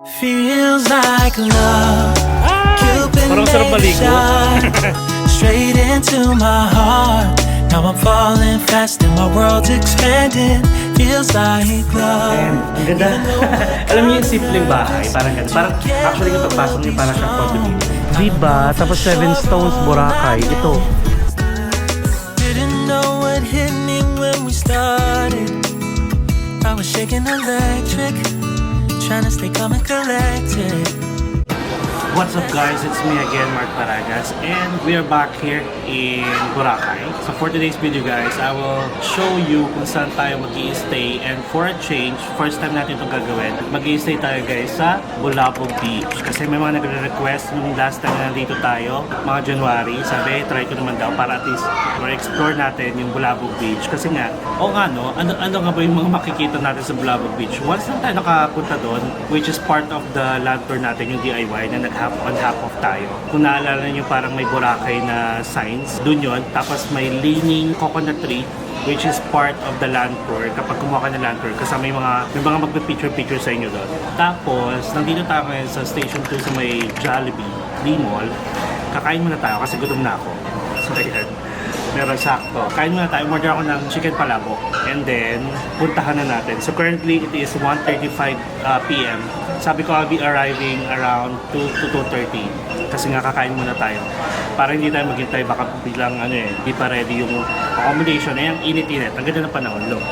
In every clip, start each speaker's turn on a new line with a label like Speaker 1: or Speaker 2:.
Speaker 1: Feels like love. Cupid
Speaker 2: Parang sarap
Speaker 1: made a
Speaker 2: maligo.
Speaker 1: shot straight into my heart. Now I'm falling fast and my world's expanding. Feels like love.
Speaker 2: Ang ganda. Alam niyo yung simpleng bahay, parang ganda. Parang actually kapag pasok niyo parang siyang condominium. Diba? Tapos 7 stones, Boracay. Ito.
Speaker 1: Didn't know what hit me when we started. I was shaking electric, trying to stay calm and collected.
Speaker 2: What's up guys? It's me again, Mark Paragas, and we are back here in Boracay. So for today's video guys, I will show you kung saan tayo mag-i-stay, and for a change, first time natin itong gagawin, mag-i-stay tayo guys sa Bulabog Beach. Kasi may mga nagre-request nung last time na nandito tayo, mga January, sabi try ko naman daw para at least explore natin yung Bulabog Beach. Kasi nga, ano nga ba yung mga makikita natin sa Bulabog Beach? Once na tayo nakapunta doon, which is part of the land tour natin, yung DIY na half on half off tayo. Kung naalala nyo parang may Boracay na signs, dun yun. Tapos may leaning coconut tree which is part of the land tour. Kapag kumuha ka ng land tour, kasama may mga magpipicture-picture sa inyo doon. Tapos, nandito tayo ngayon sa Station 2 sa may Jollibee, Limol. Kakain muna tayo kasi gutom na ako. So, ayan. Meron sakto. Kain muna tayo. Order ako ng chicken palabok. And then, puntahan na natin. So, currently, it is 1:35 p.m. Sabi ko, I'll be arriving around 2 to 2:30. Kasi nga, kakain muna tayo. Para hindi tayo maghintay, baka biglang, di pa ready yung accommodation. Ayan, init-init. Ang ganda ng panahon, look.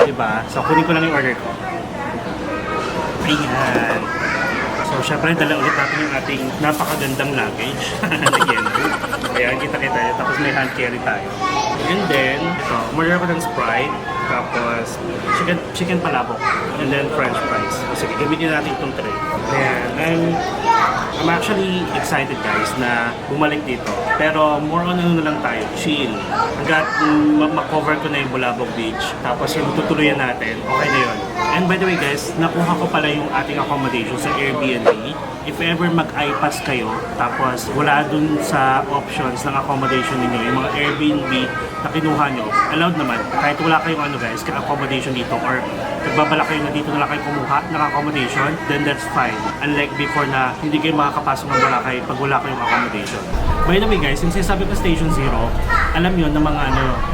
Speaker 2: Diba? So, kunin ko lang yung order ko. Ayan. So, syempre, dala ulit natin yung ating napakagandang luggage. Again, ayan, kita-kita. Tapos may hand carry tayo. And then, ito, umorder ko ng Sprite. Tapos, chicken palabok. And then, french fries. So, sige, gamitin natin itong tray. Ayan. I'm actually excited guys na bumalik dito. Pero more on na lang tayo, chill. Hanggat ma-cover ko na yung Bulabog Beach. Tapos yung tutuluyan natin, okay na yun. And by the way guys, nakuha ko pala yung ating accommodation sa Airbnb. If ever mag-iPass kayo, tapos wala dun sa options ng accommodation ninyo, yung mga Airbnb na kinuha nyo, allowed naman. Kahit wala kayong guys, accommodation dito, or nagbabala kayo na dito na lang kayo kumuha ng accommodation, then that's fine. Unlike before na hindi kayo makakapasok ng Boracay pag wala kayong accommodation. By the way guys, yung sinasabi ko Station Zero, alam yun ng mga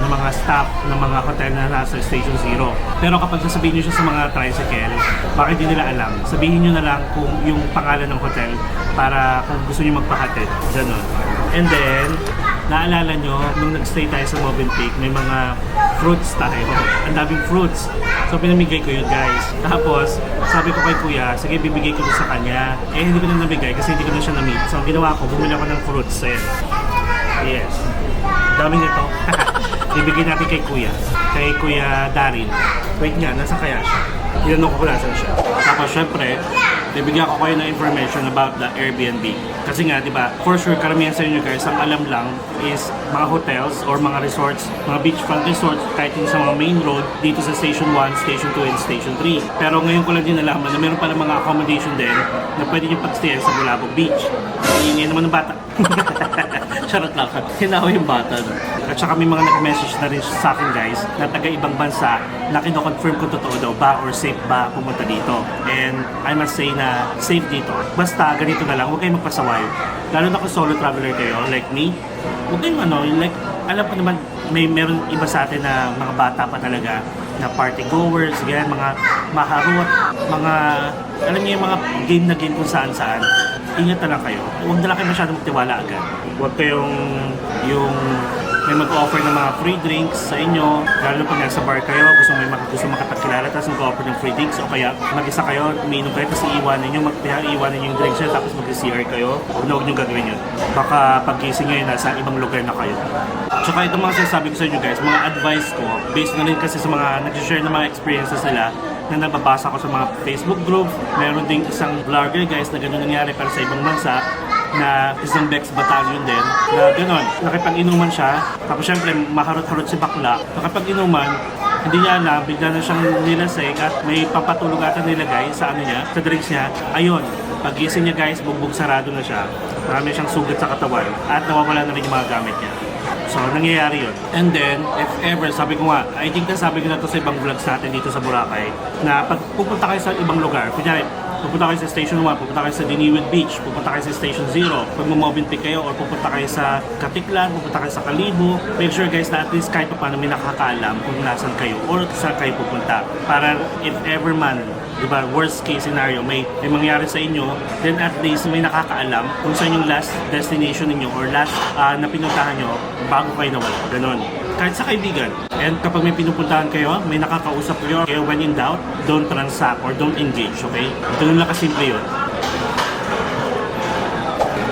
Speaker 2: ng mga staff ng mga hotel na nasa Station Zero. Pero kapag sasabihin nyo siya sa mga tricycle, baka hindi nila alam. Sabihin nyo na lang kung yung pangalan ng hotel para kung gusto nyo magpahatid. Ganun. And then, naalala nyo, nung nag-stay tayo sa Movenpick, may mga fruits tayo. Ang daming fruits. So, pinamigay ko yun, guys. Tapos, sabi ko kay kuya, sige, bibigay ko sa kanya. Eh, hindi ko na nabigay kasi hindi ko na siya na-meet. So, ang ginawa ko, bumili ako ng fruits. Ayan. Yes. Dami nito. Ibigay natin kay kuya. Kay Kuya Darin. Wait nga, nasa kaya siya? Tinanong ko kung nasan siya. Tapos, syempre, bibigyan ko kayo ng information about the Airbnb. Kasi nga, di ba, for sure, karamihan sa inyo guys, ang alam lang is mga hotels or mga resorts, mga beachfront resorts, kahit yung sa mga main road, dito sa Station 1, Station 2, and Station 3. Pero ngayon ko lang din nalaman na meron pala mga accommodation din na pwede nyo pagstayan sa Bulabog Beach. Iingay naman ng bata. Charot lang. Hinawa yung bata. No? At saka may mga nag-message na rin sa akin guys na taga-ibang bansa na kino-confirm kung totoo daw ba or safe ba pumunta dito. And I must say na safe dito. Basta ganito na lang, huwag kayong magpasaway. Lalo na kung solo traveler kayo, like me, huwag kayong like, alam ko naman, meron iba sa atin na mga bata pa talaga na party goers, ganyan, mga maharot, mga, alam niyo yung mga game na game kung saan-saan. Ingat na lang kayo. Huwag na lang kayo masyadong magtiwala agad. Huwag kayong may mag-offer ng mga free drinks sa inyo, lalo pag nasa bar kayo, gusto makapagkilala, tapos mag-offer ng free drinks, o kaya mag-isa kayo, umiinom kayo, tapos iiwanan nyo, iiwanan yung drinks nyo, tapos mag-CR kayo, huwag nyo gagawin yun. Baka pag-gising nyo yun, nasa ibang lugar na kayo. Tsaka itong mga sinasabi ko sa inyo guys, mga advice ko, based na rin kasi sa mga nag-share ng mga experiences nila, na nababasa ko sa mga Facebook group. Meron ding isang vlogger guys na gano'n nangyari pero sa ibang bansa, na isang Bex Battalion din, na gano'n, nakipag-inuman siya, tapos syempre maharot-harot si bakla, nakipag-inuman, hindi niya alam, bigla na siyang nilasing at may papatulog ata nilagay sa niya, sa drinks niya. Ayun, pag-gising niya guys, bugbog sarado na siya, marami siyang sugat sa katawan at nawawala na rin yung mga gamit niya. So, nangyayari yun. And then, if ever, sabi ko nga, I think nasabi ko na to sa ibang vlogs natin dito sa Boracay, na pag pupunta kayo sa ibang lugar, kunyari, pupunta kayo sa Station 1, pupunta kayo sa Diniwid Beach, pupunta kayo sa Station 0, pag Movenpick kayo or pupunta kayo sa Katiklan, pupunta kayo sa Kalibo, make sure guys na at least kahit paano may nakakaalam kung nasan kayo or saan kayo pupunta. Para if ever man, diba, worst case scenario, may mangyari sa inyo, then at least may nakakaalam kung saan yung last destination ninyo or last na pinuntahan nyo bago kayo nawala. Ganon. Kahit sa kaibigan. And kapag may pinupuntahan kayo, may nakakausap kayo, kaya when in doubt, don't transact or don't engage, okay? Ganun lang kasimple yun.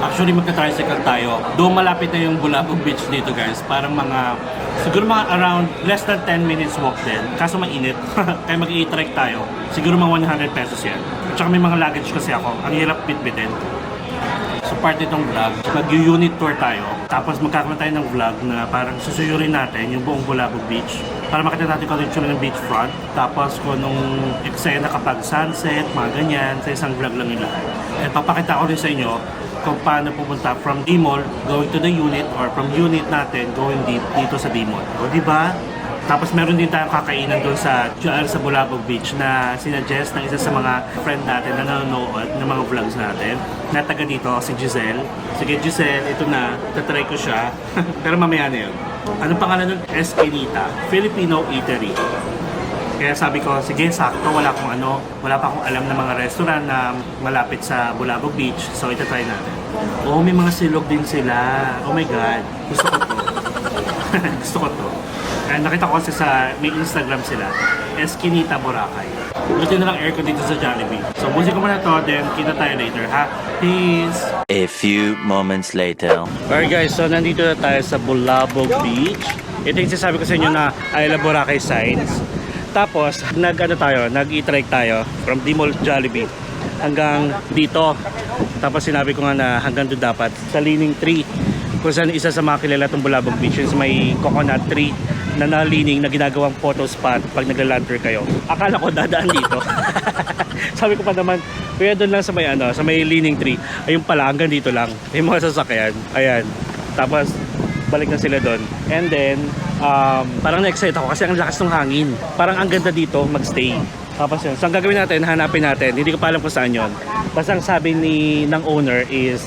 Speaker 2: Actually, magka-tricycle tayo. Doon malapit na yung Bulabog Beach dito, guys. Parang siguro mga around less than 10 minutes walk din. Kaso mainit. Kaya mag-i-trek tayo. Siguro mga 100 pesos yan. At saka may mga luggage kasi ako. Ang hirap bitbitin. So part nitong vlog, mag-unit tour tayo. Tapos magkakaroon tayo ng vlog na parang susuyurin natin yung buong Bulabog Beach. Para makita natin kung ano yung tsura ng beachfront. Tapos kung nung eksena kapag sunset, mga ganyan. Sa isang vlog lang yung lahat. At papakita ko rin sa inyo kung paano pupunta from D-Mall going to the unit or from unit natin going deep dito sa D-Mall. O diba? Tapos meron din tayong kakainan doon sa Bulabog Beach na sinuggest ng isa sa mga friend natin na nanonood ng mga vlogs natin na taga dito, si Giselle. Sige Giselle, ito na, tatry ko siya. Pero mamaya na yun. Anong pangalan nun? Esquinita, Filipino Eatery. Kaya sabi ko, sige, sakto, wala pa akong alam ng mga restaurant na malapit sa Bulabog Beach. So, itatry natin. Oh, may mga silog din sila. Oh my God. Gusto ko to. Gusto ko to. Nakita ko kasi may Instagram sila. Esquinita, Boracay. Buti na lang aircon dito sa Jollibee. So, busin ko muna to, then kita tayo later, ha? Peace!
Speaker 3: A few moments later.
Speaker 2: Alright guys, so nandito na tayo sa Bulabog Beach. Ito yung sinasabi ko sa inyo na Ayala Boracay signs. Tapos, nag-i-trek tayo from D-Mall Jollibee hanggang dito. Tapos sinabi ko nga na hanggang doon dapat sa Leaning Tree. Kung saan isa sa mga kilala itong Bulabog Beach is may coconut tree na nalining na ginagawang photo spot pag nagla-landwear kayo. Akala ko dadaan dito. Sabi ko pa naman, kaya doon lang sa may Leaning Tree. Ayun pala, hanggang dito lang. Yung mga sasakyan. Ayan. Tapos, balik na sila doon. And then, parang na-excite ako kasi ang lakas ng hangin. Parang ang ganda dito magstay. Tapos yun. So ang gagawin natin, hanapin natin. Hindi ko pa alam kung saan yun. Basta ang sabi ng owner is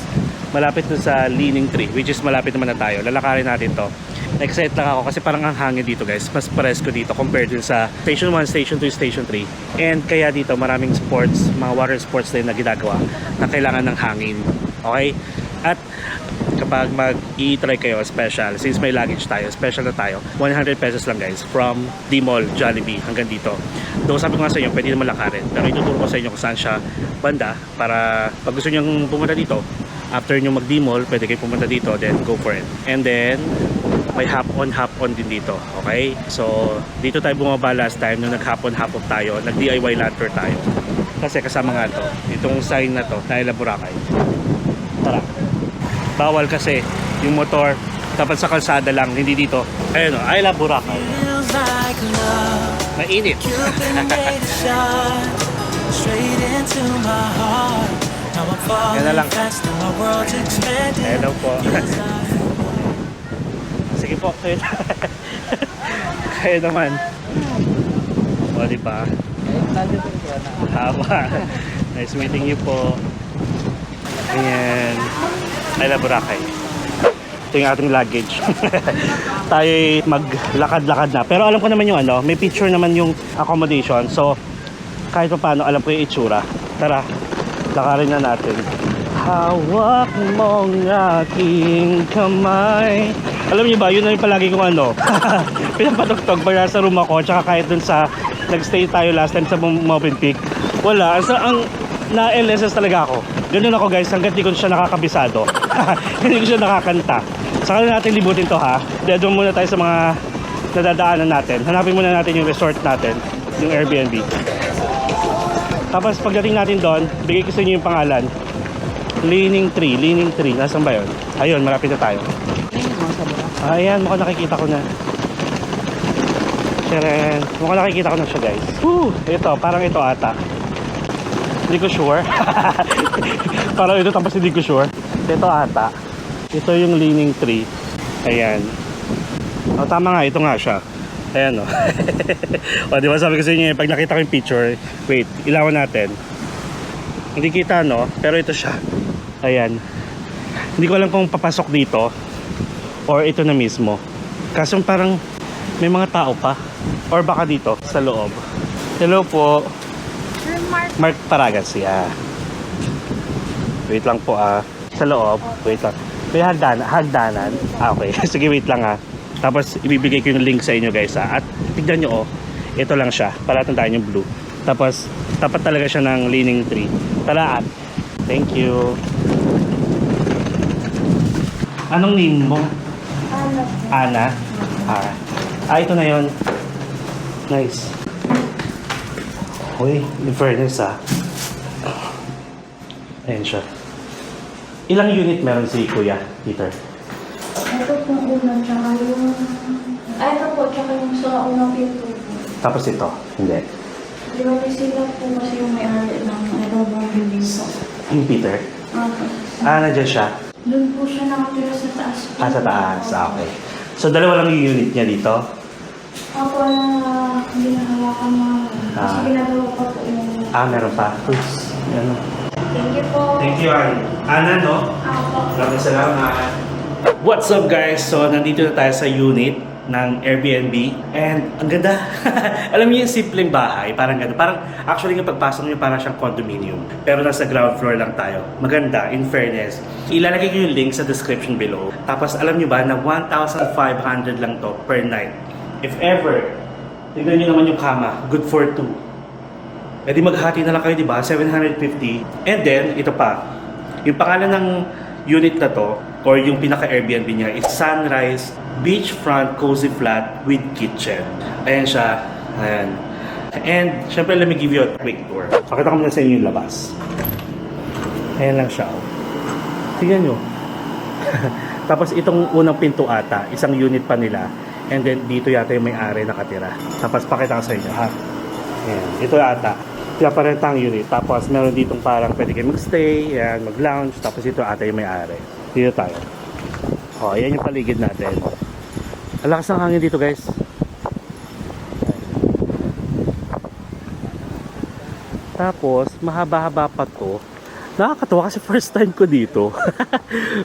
Speaker 2: malapit doon sa Leaning Tree, which is malapit naman na tayo. Lalakarin natin to. Na-excite lang ako kasi parang ang hangin dito guys. Mas presko dito compared dun sa Station 1, Station 2, Station 3. And kaya dito maraming sports, mga water sports din na ginagawa na kailangan ng hangin. Okay? At kapag mag-i-try kayo special, since may luggage tayo, special na tayo, 100 pesos lang guys from D-Mall, Jollibee hanggang dito. Though sabi ko nga sa inyo, pwede naman lakarin, pero ituturo ko sa inyo kung saan siya banda para pag gusto nyo pumunta dito, after nyo mag-D-Mall, pwede kayo pumunta dito, then go for it. And then may hop-on din dito, okay? So dito tayo bumaba last time nung nag-hop-on tayo, nag-DIY lantern tayo kasi kasama nga to, itong sign na to na Ayala Boracay. Tara, bawal kasi yung motor dapat sa kalsada lang, hindi dito. Ayun o, Ayala Boracay. Mainit. Yan na lang. Hello po. Sige po, kayo naman. O diba? Haba. Nice meeting you po. Ayan. Ayala Boracay. Ito yung ating luggage. Tayo maglakad-lakad na. Pero alam ko naman yung may picture naman yung accommodation. So, kahit pa paano, alam ko yung itsura. Tara, lakarin na natin. Hawak mong aking kamay. Alam niyo ba, yun na yung palagi kong pinapatugtog para sa room ako. Tsaka kahit dun sa nagstay tayo last time sa Movenpick. Wala. Ang na-LSS talaga ako. Ganun ako guys, hanggat di ko siya nakakabisado. Hindi ko siya nakakanta. Saka na natin libutin to ha. Doon muna tayo sa mga nadadaanan natin. Hanapin muna natin yung resort natin, yung Airbnb. Tapos pagdating natin doon, bigay ko sa inyo yung pangalan. Leaning Tree. Nasaan ba yun? Ayun, malapit na tayo. Ayan, mukhang nakikita ko na. Sharon, mukhang nakikita ko na siya guys. Ito, parang ito ata. Hindi ko sure. Parang ito tapos hindi ko sure. Ito ata. Ito yung Leaning Tree. Ayan. O tama nga, ito nga siya. Ayan o. O diba sabi ko sa inyo, pag nakita ko yung picture, wait, ilawan natin. Hindi kita, no? Pero ito siya. Ayan. Hindi ko alam kung papasok dito or ito na mismo. Kaso parang may mga tao pa. Or baka dito, sa loob. Hello po. Mark Paragas, yeah. Wait lang po sa loob, wait lang. May hagdanan. Okay, sige wait lang Tapos ibibigay ko yung link sa inyo guys At tignan nyo ito lang siya. Palatandaan yung blue. Tapos, tapat talaga siya ng leaning tree. Talaan. Thank you. Anong name mo? Ana. Ito na yon. Nice. Uy, in fairness Ayan siya. Ilang unit meron si Kuya Peter?
Speaker 4: Ito pong una, tsaka yung... ito po, tsaka yung sa unang pinto.
Speaker 2: Tapos ito? Hindi.
Speaker 4: Di ba sila po kasi yung may-ari ng bang building po.
Speaker 2: Yung Peter?
Speaker 4: Okay.
Speaker 2: Nandiyan siya?
Speaker 4: Doon po siya nakatira sa taas po.
Speaker 2: Sa taas. Okay. So, dalawa lang yung unit niya dito?
Speaker 4: Ako na hindi nahawakan mga... Kasi ginagawa pa po yung...
Speaker 2: Meron pa. Oops. Ano?
Speaker 4: Thank you po.
Speaker 2: Thank you, Ana, no?
Speaker 4: Ako.
Speaker 2: Maraming salamat. What's up, guys? So, nandito na tayo sa unit ng Airbnb. And, ang ganda. Alam niyo yung simpleng bahay. Parang ganda. Parang, actually, yung pagpasok niyo, parang siyang condominium. Pero nasa ground floor lang tayo. Maganda, in fairness. Ilalagay ko yung link sa description below. Tapos, alam niyo ba na 1,500 lang to per night. If ever, tignan niyo naman yung kama. Good for two. E di maghati na lang kayo, di ba? 750. And then, ito pa. Yung pangalan ng unit na to, or yung pinaka-Airbnb niya, is Sunrise Beachfront Cozy Flat with Kitchen. Ayan siya. Ayan. And, syempre, let me give you a quick tour. Pakita ko muna sa inyo yung labas. Ayan lang siya. Tingnan nyo. Tapos, itong unang pinto ata, isang unit pa nila. And then, dito yata yung may-ari nakatira. Tapos, pakita ko sa inyo, Ayan. Ito ata. Pinaparenta ang unit. Tapos, meron ditong parang pwede kayo mag-stay, yan, mag-lounge. Tapos, ito ata yung may-ari. Dito tayo. Ayan yung paligid natin. Ang lakas ng hangin dito, guys. Tapos, mahaba-haba pa to. Nakakatawa kasi first time ko dito.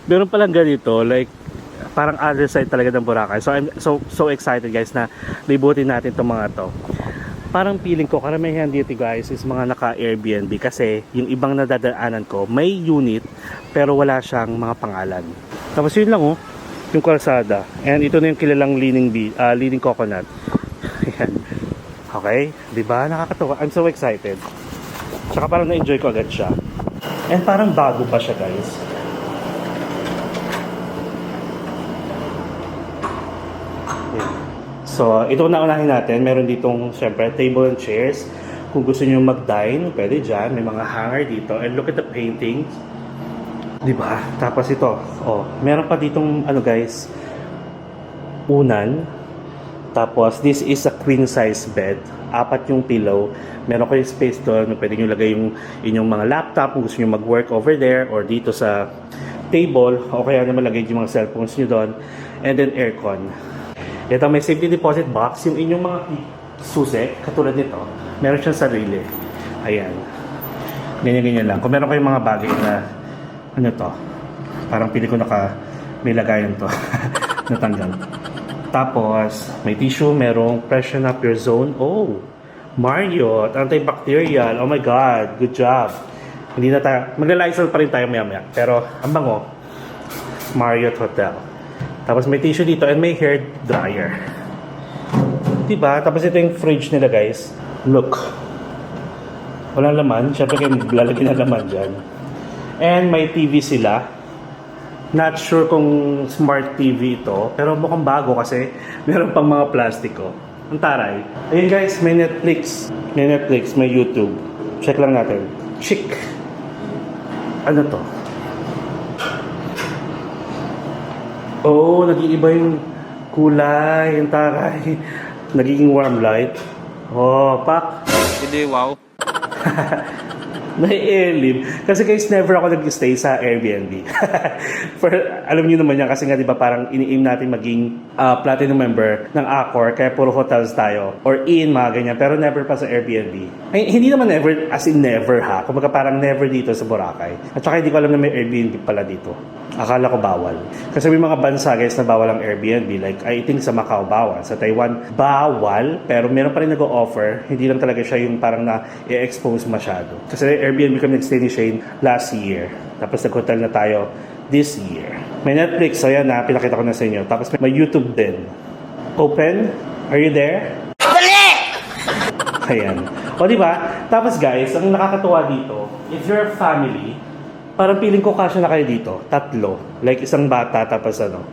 Speaker 2: Meron palang ganito, like, parang other side talaga ng Boracay. So, I'm so excited, guys, na libutin natin itong mga to. Parang feeling ko, karamihan dito guys is mga naka-Airbnb kasi yung ibang nadadaanan ko may unit pero wala siyang mga pangalan. Tapos yun lang yung kalsada. And ito na yung kilalang leaning coconut. Ayan. Okay? Diba? Nakakatawa. I'm so excited. Tsaka parang na-enjoy ko agad siya. And parang bago pa siya guys. So, ito na unahin natin. Meron ditong, syempre, table and chairs. Kung gusto nyo mag-dine, pwede dyan. May mga hanger dito. And look at the paintings. Diba? Tapos ito. Meron pa ditong, guys, unan. Tapos, this is a queen size bed. 4 yung pillow. Meron kayong space doon. Pwede nyo lagay yung inyong mga laptop kung gusto nyo mag-work over there or dito sa table. O kaya naman lagay yung mga cellphones nyo doon. And then, aircon. Ito may safety deposit box. Yung inyong mga susi, katulad nito, meron siyang sarili. Ayan. Ganyan-ganyan lang. Kung meron kayong mga bagay na, parang pili ko may lagayan to. Natanggal. Tapos, may tissue, merong freshen up your zone. Oh, Marriott, antibacterial. Oh my God, good job. Hindi na tayo, magla-Lysol pa rin tayo maya-maya. Pero, ang bango, Marriott Hotel. Tapos may tissue dito and may hair dryer. Diba? Tapos ito yung fridge nila guys. Look. Walang laman. Siyempre kayo lalagyan na laman dyan. And may TV sila. Not sure kung smart TV ito. Pero mukhang bago kasi meron pang mga plastiko. Ang taray. Ayun guys, may Netflix. May Netflix, may YouTube. Check lang natin. Chic. Ano to? Oh, nag-iiba yung kulay, yung taray. Nagiging warm light. Oh, pak.
Speaker 5: Hindi, wow.
Speaker 2: Naiilim. Kasi guys, never ako nag-stay sa Airbnb. Alam niyo naman yan kasi nga, di ba, parang ini-aim natin maging platinum member ng Accor, kaya puro hotels tayo. Or in, mga ganyan. Pero never pa sa Airbnb. Ay, hindi naman never, as in never ha. Kumbaga parang never dito sa Boracay. At saka hindi ko alam na may Airbnb pala dito. Akala ko bawal. Kasi may mga bansa guys na bawal ang Airbnb. Like, I think sa Macau bawal. Sa Taiwan, bawal. Pero meron pa rin nag-o-offer. Hindi lang talaga siya yung parang na-expose masyado. Kasi Airbnb kami nag-stay ni Shane last year. Tapos nag-hotel na tayo this year. May Netflix. So yan na, pinakita ko na sa inyo. Tapos may YouTube din. Open? Are you there? Ayan. O diba? Tapos guys, ang nakakatuwa dito, if you're a family, parang feeling ko kasya na kayo dito. 3. Like isang bata, tapos ano.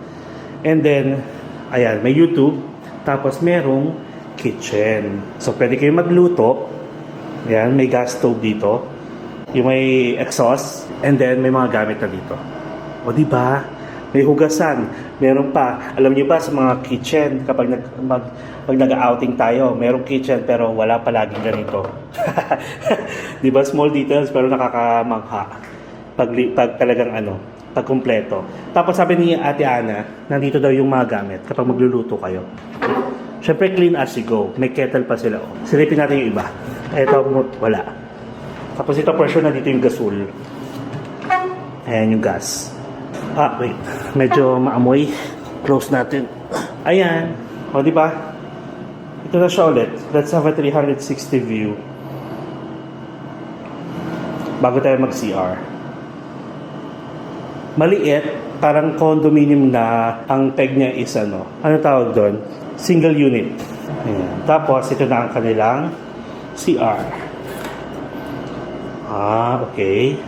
Speaker 2: And then, ayan, may YouTube. Tapos merong kitchen. So pwede kayo magluto. Ayan, may gas stove dito. Yung may exhaust. And then, may mga gamit na dito. O diba? May hugasan. Meron pa. Alam niyo ba sa mga kitchen, kapag pag nag-outing tayo, merong kitchen pero wala palaging ganito. Diba? Small details pero nakakamangha. Pag talagang pag kumpleto. Tapos sabi ni Ate Ana, nandito daw yung mga gamit kapag magluluto kayo. Siyempre clean as you go. May kettle pa sila. Silipin natin yung iba. Ito, wala. Tapos ito for sure nandito yung gasol. Ayan yung gas. Wait. Medyo maamoy. Close natin. Ayan. O, diba? Ito na siya ulit. Let's have a 360 view. Bago tayo mag-CR. Maliit. Parang condominium na ang peg niya is ano tawag doon? Single unit. Ayan. Tapos, ito na ang kanilang CR. Okay.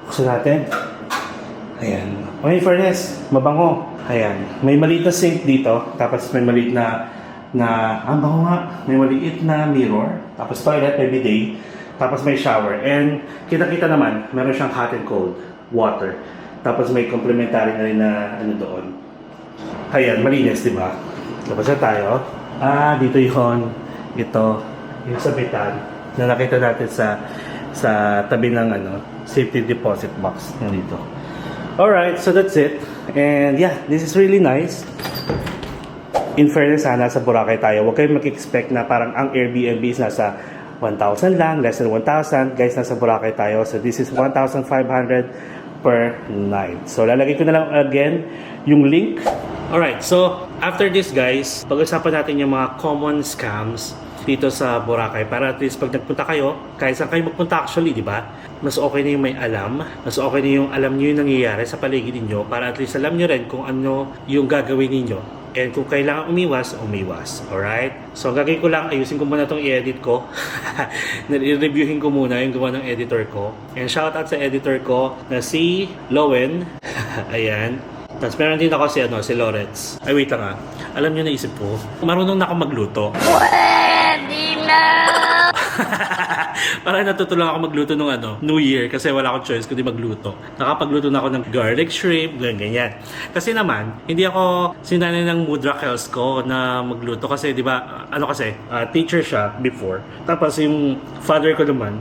Speaker 2: Buksan natin. Ayan. Okay, fairness. Mabango. Ayan. May maliit na sink dito. Tapos may maliit na bango nga. May maliit na mirror. Tapos toilet every day. Tapos may shower. And kita-kita naman, meron siyang hot and cold water. Tapos may complementary na rin na doon. Ayan, malinis, di ba? Tapos na tayo. Dito yun. Ito. Yung sabitan na nakita natin sa tabi ng safety deposit box nandito. Alright, so that's it. And yeah, this is really nice. In fairness, nasa Boracay tayo. Huwag kayong mag-expect na parang ang Airbnb is nasa 1,000 lang, less than 1,000. Guys, nasa Boracay tayo. So this is 1,500 per night. So lalagay ko na lang again yung link. Alright, so after this guys, pag-usapan natin yung mga common scams dito sa Boracay para at least pag nagpunta kayo, kahit saan kayo magpunta actually, di ba? Mas okay na yung may alam, mas okay na yung alam nyo yung nangyayari sa paligid ninyo para at least alam nyo rin kung ano yung gagawin ninyo. And kung kailangan umiwas. Alright? So ang gagawin ko lang, ayusin ko muna itong i-edit ko. I-reviewin ko muna yung gawa ng editor ko. And shout out sa editor ko na si Lowen. Ayan. Tapos meron din ako si Lawrence. Ay wait lang Alam nyo naisip ko, marunong na ako magluto. Pwede na! Parang natutulang ako magluto nung New Year kasi wala akong choice kundi magluto. Nakapagluto na ako ng garlic shrimp, ganyan. Kasi naman, hindi ako sinanay ng Mudra Kels ko na magluto kasi di ba, teacher siya before. Tapos yung father ko naman,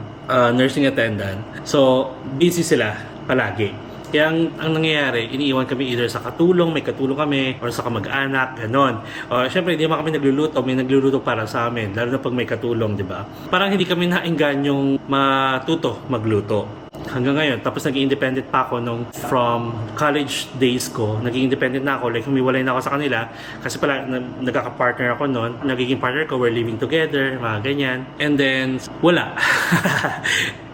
Speaker 2: nursing attendant. So, busy sila palagi. Kaya ang nangyayari, iniiwan kami either sa katulong, may katulong kami, or sa kamag-anak, ganon. Siyempre, hindi naman kami nagluluto, may nagluluto para sa amin, lalo na pag may katulong, di ba? Parang hindi kami naingganyong matuto magluto. Hanggang ngayon, tapos naging independent pa ako from college days ko, naging independent na ako, like humiwalay na ako sa kanila, kasi pala nagkaka-partner ako noon, nagiging partner ko, we're living together, mga ganyan. And then, wala.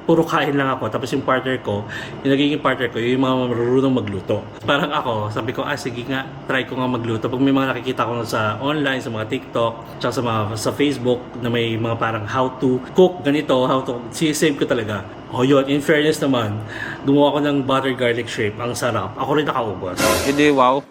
Speaker 2: Puro kain lang ako. Tapos yung partner ko, yung nagiging partner ko, yung mga marunong magluto. Parang ako, sabi ko, sige nga, try ko nga magluto. Pag may mga nakikita ko sa online, sa mga TikTok, tsaka sa Facebook, na may mga parang how to cook, ganito, save ko talaga. Yun, in fairness naman, gumawa ko ng butter garlic shrimp. Ang sarap. Ako rin nakaubos.
Speaker 5: Hindi, wow.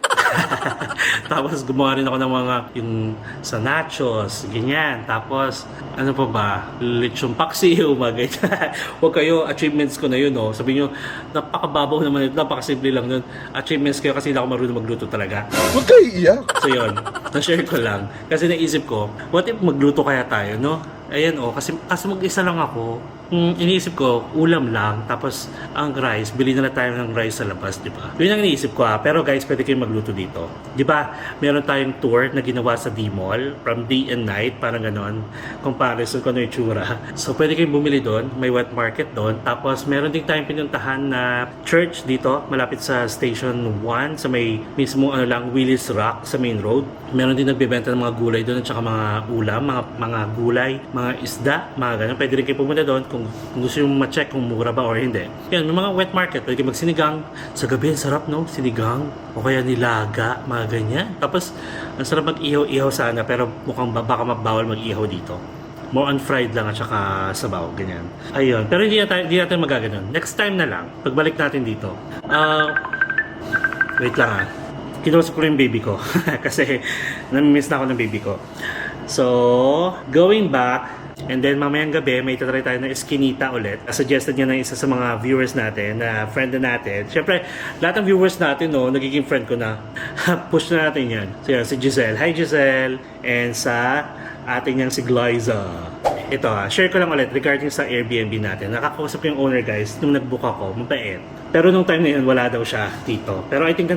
Speaker 2: Tapos gumawa rin ako ng mga yung sa nachos, ganyan. Tapos ano pa ba? Lechon paksiw, mga ganyan. Huwag kayo, achievements ko na yun, no? Sabi nyo, napakababaw naman ito, napakasimple lang nun. Achievements kayo kasi hindi ako marunong magluto talaga.
Speaker 5: Huwag kayo iyak.
Speaker 2: So yun, na-share ko lang. Kasi naisip ko, what if magluto kaya tayo, no? Ayan kasi mag-isa lang ako. iniisip ko, ulam lang, tapos ang rice, bili na tayo ng rice sa labas, di ba? Yun ang iniisip ko Pero guys, pwede kayong magluto dito. Di ba? Meron tayong tour na ginawa sa D-Mall, from day and night, parang ganon, comparison ko ano yung tsura. So, pwede kayong bumili doon, may wet market doon, tapos meron din tayong pinuntahan na church dito, malapit sa Station 1, sa may mismo Willis Rock, sa main road. Meron din nagbebenta ng mga gulay doon, at saka mga ulam, mga gulay, mga isda, mga ganon. Pwede rin kayo pumunta doon kung gusto nyo ma-check kung mura ba or hindi. Yan, may mga wet market. Pwede kayo magsinigang. Sa gabi, ang sarap, no? Sinigang. O kaya nilaga, mga ganyan. Tapos, ang sarap mag-ihaw-ihaw sana, pero mukhang baka mabawal mag-ihaw dito. More on fried lang at saka sabaw, ganyan. Ayun. Pero hindi natin magaganon. Next time na lang, pagbalik natin dito. Wait lang Kinausap ko yung baby ko. Kasi, namimiss na ako ng baby ko. So, going back, and then mamayang gabi, may tatry tayo ng eskinita ulit. Suggested niya ng isa sa mga viewers natin, na friend na natin. Siyempre, lahat ng viewers natin, nagiging friend ko na. Push na natin yan. So yan, si Giselle. Hi Giselle! And sa ating niyang si Glyza. Ito share ko lang ulit regarding sa Airbnb natin. Nakakausap ko yung owner guys, nung nag-book ako, mabait. Pero nung time na yun, wala daw siya dito. Pero I think,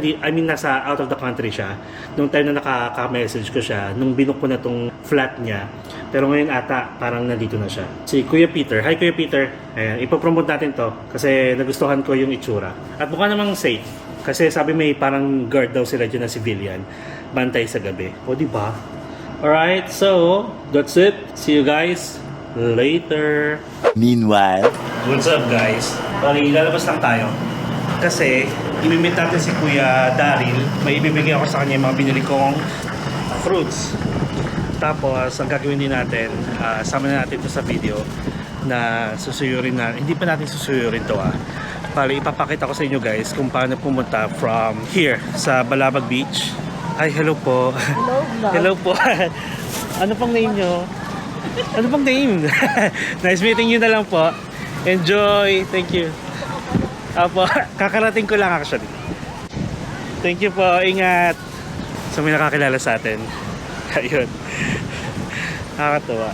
Speaker 2: nasa out of the country siya. Nung time na nakaka-message ko siya, nung binook ko na tong flat niya. Pero ngayon ata, parang nandito na siya. Si Kuya Peter. Hi Kuya Peter. Ayan, ipopromote natin to kasi nagustuhan ko yung itsura. At mukha namang safe. Kasi sabi may parang guard daw sila dyan na civilian. Bantay sa gabi. O diba? Alright, so, that's it. See you guys later.
Speaker 3: Meanwhile,
Speaker 2: What's up guys? Bali, lalabas lang tayo. Kasi, imimit natin si Kuya Daryl. May ibibigay ako sa kanya yung mga binili kong fruits. Tapos, ang gagawin din natin, sama na natin ito sa video na susuyurin na. Hindi pa natin susuyurin to Bali, ipapakita ko sa inyo guys kung paano pumunta from here sa Balabag Beach. Ay, hello po.
Speaker 4: Hello, vlog.
Speaker 2: Hello po. Ano pang name nyo? Ano pang name? Nice meeting you na lang po. Enjoy. Thank you. Apo, kakarating ko lang actually. Thank you po. Ingat. So may nakakilala sa atin. Ayun. Nakakatuwa.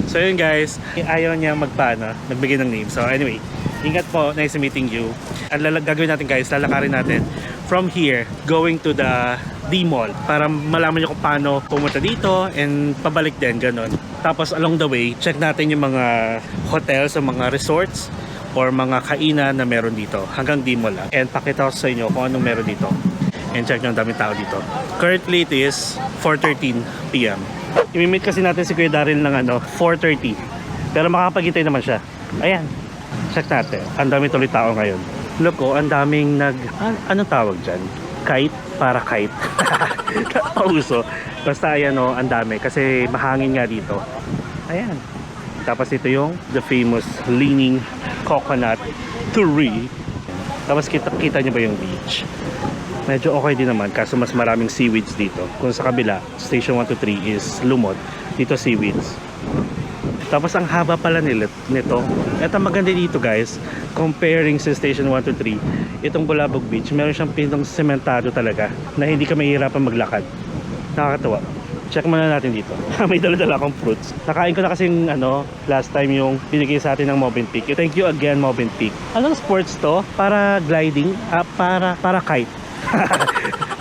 Speaker 2: So yun guys, ayaw niya magbigay ng name. So anyway, ingat po. Nice meeting you. Ang gagawin natin guys, lalakarin natin from here going to the D-Mall para malaman nyo kung paano pumunta dito and pabalik din, ganun. Tapos along the way, check natin yung mga hotels o mga resorts or mga kainan na meron dito hanggang D-Mall lang. And pakita ko sa inyo kung anong meron dito. And check nyo ang daming tao dito. Currently it is 4:13 PM. Imimit kasi natin si Kuya Daryl ng 4:30. Pero makakapagintay naman siya. Ayan. Check natin. Ang dami tuloy tao ngayon. Look ang daming anong tawag dyan? Kite? Para kite. Pauso. Basta ayan ang dami. Kasi mahangin nga dito. Ayan. Tapos ito yung the famous leaning coconut tree. Tapos kita nyo ba yung beach? Medyo okay din naman. Kaso mas maraming seaweeds dito. Kung sa kabila, station 1 to 3 is lumot. Dito seaweeds. Tapos ang haba pala nito. Ito maganda dito guys, comparing sa station 1 to 3, itong Balabog Beach, meron siyang pinong sementado talaga na hindi ka mahihirapan maglakad. Nakakatawa. Check muna natin dito. May dala-dala akong fruits. Nakain ko na kasing last time yung binigay sa atin ng Movenpick. Thank you again Movenpick. Anong sports to? Para gliding? Para kite.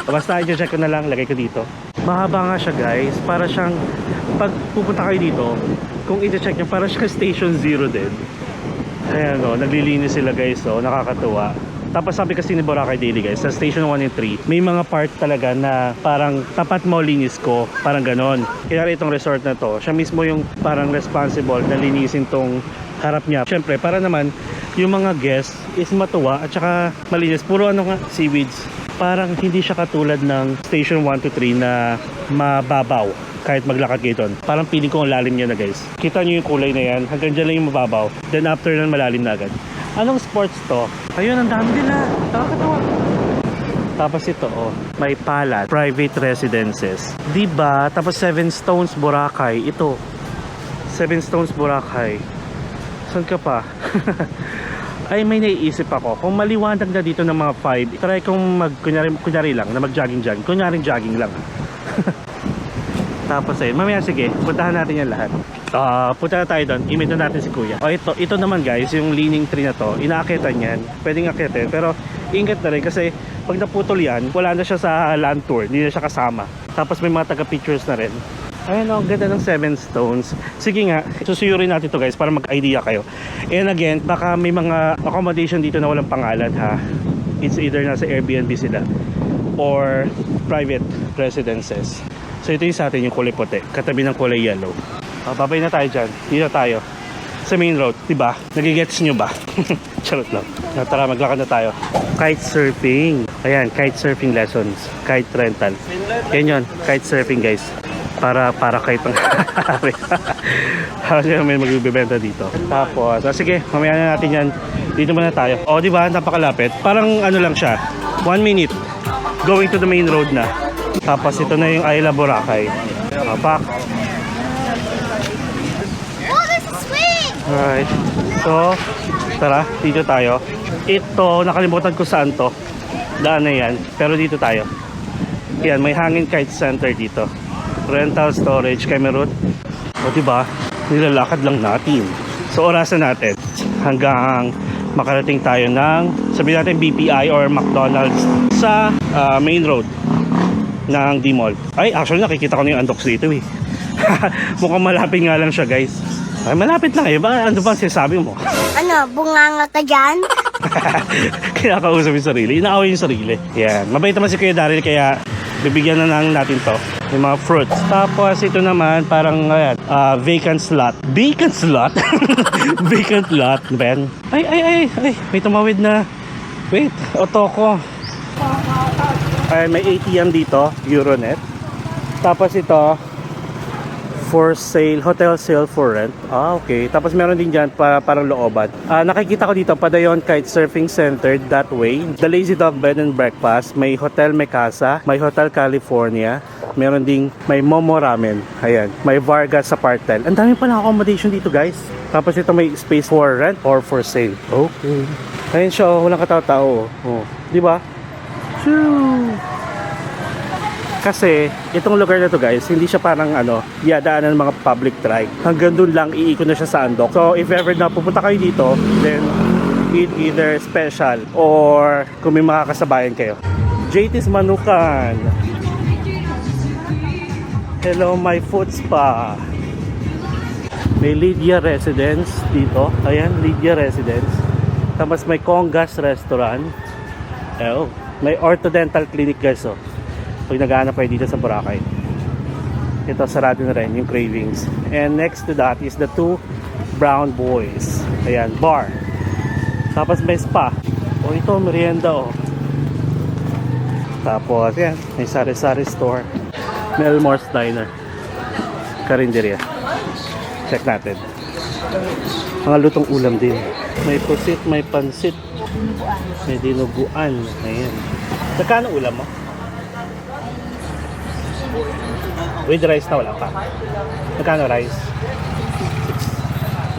Speaker 2: Basta i-check ko na lang, lagay ko dito. Mahaba nga siya guys, para siyang pag pupunta kayo dito, kung i-check nyo, para siyang station 0 din. Ayan naglilinis sila guys, nakakatuwa. Tapos sabi kasi ni Boracay Daily guys, sa station 1 and 3, may mga part talaga na parang tapat mo linis ko, parang ganon. Kaya itong resort na to, siya mismo yung parang responsible na linisin tong harap niya. Siyempre, para naman yung mga guests is matuwa at saka malinis. Puro seaweeds. Parang hindi siya katulad ng station 1 to 3 na mababaw kahit maglakad kayo doon. Parang feeling ko ang lalim niya na guys. Kita nyo yung kulay na yan, hanggang dyan lang yung mababaw. Then after nun malalim na agad. Anong sports to? Ayun, ang dami nila. Nakakatawa. Tapos ito may Palace Private Residences. Diba? Tapos 7 Stones Boracay. Ito 7 Stones Boracay. Saan ka pa? Ay, may naiisip ako. Kung maliwanag na dito ng mga 5, try kong kunyari lang na mag-jogging. Kunyaring jogging lang. Tapos ayun, mamaya sige, puntahan natin yan lahat. Punta na tayo doon, imit na natin si Kuya. Ito naman guys, yung leaning tree na to, inaakitan yan. Pwedeng akitin, pero ingat na rin kasi pag naputol yan, wala na siya sa land tour, hindi na siya kasama. Tapos may mga taga-pictures na rin. Ayun, ang ganda ng 7 stones. Sige nga, susuyurin natin to guys para mag-idea kayo. And again, baka may mga accommodation dito na walang pangalan ha. It's either nasa Airbnb sila or private residences. So ito yung sa atin, yung kulay puti, katabi ng kulay yellow. Babay na tayo dyan, dito tayo sa main road, diba? Nagigets nyo ba? Charot lang. Tara, maglakad na tayo. Kite surfing. Ayan, kite surfing lessons. Kite rental. Yan yun, kite surfing guys. Para kite pang kasi may magbibenta dito. Tapos, sige, mamaya na natin yan. Dito muna tayo. O, diba? Napakalapit. Parang ano lang siya, 1 minute going to the main road na. Tapos ito na yung Isla Boracay. Pak. Alright. So, tara, dito tayo. Ito, nakalimutan ko saan to. Daan na yan. Pero dito tayo. Yan, may hangin kite center dito. Rental storage, camera route. O diba, nilalakad lang natin. So, orasan natin hanggang makarating tayo ng, sabihin natin BPI or McDonald's sa main road ng D-Mall. Ay, actually nakikita ko na yung Andox dito eh. Mukhang malapit nga lang siya guys. Ay, malapit lang eh. Ano ba ang sinasabi mo?
Speaker 5: Ano, bunganga ka dyan?
Speaker 2: Kinakausap yung sarili. Inaaway yung sarili. Yan. Mabait naman si Kuya Daryl kaya bibigyan na lang natin to. Yung mga fruits. Tapos ito naman parang vacant slot. Vacant slot? Vacant lot, Ben. Ay. May tumawid na. Wait, otoko. Ay, may ATM dito. Euronet. Tapos ito for sale, hotel sale for rent. Okay. Tapos meron din dyan parang looban. Nakikita ko dito, Padayon Kite Surfing Center that way. The Lazy Dog Bed and Breakfast. May Hotel Mikasa. May Hotel California. Meron ding may Momo Ramen. Ayan. May Vargas sa Partel. Ang dami pala accommodation dito guys. Tapos ito may space for rent or for sale. Okay. Ayun siya, walang katao-tao. Oh. Diba? Shoo! Kasi itong lugar na to guys, hindi siya parang daanan ng mga public drive. Hanggang dun lang iikot na siya sa Andox. So if ever na pupunta kayo dito, then eat either special or kung may makakasabayan kayo. JT's Manukan. Hello my food spa. May Lydia Residence dito. Ayan, Lydia Residence. Tapos may Congas Restaurant. May Orthodental Clinic guys oh. Pag nag-aanap kayo dito sa Boracay. Ito, sarado na rin yung Cravings. And next to that is the Two Brown Boys. Ayan, bar. Tapos may spa. O ito, merienda o. Tapos, yan, may sari-sari store. Melmore's Diner. Karinderya. Check natin. Mga lutong ulam din. May pusit, may pansit. May dinuguan. Ayan. Nagkano ulam mo? With rice na wala pa. Magkano rice?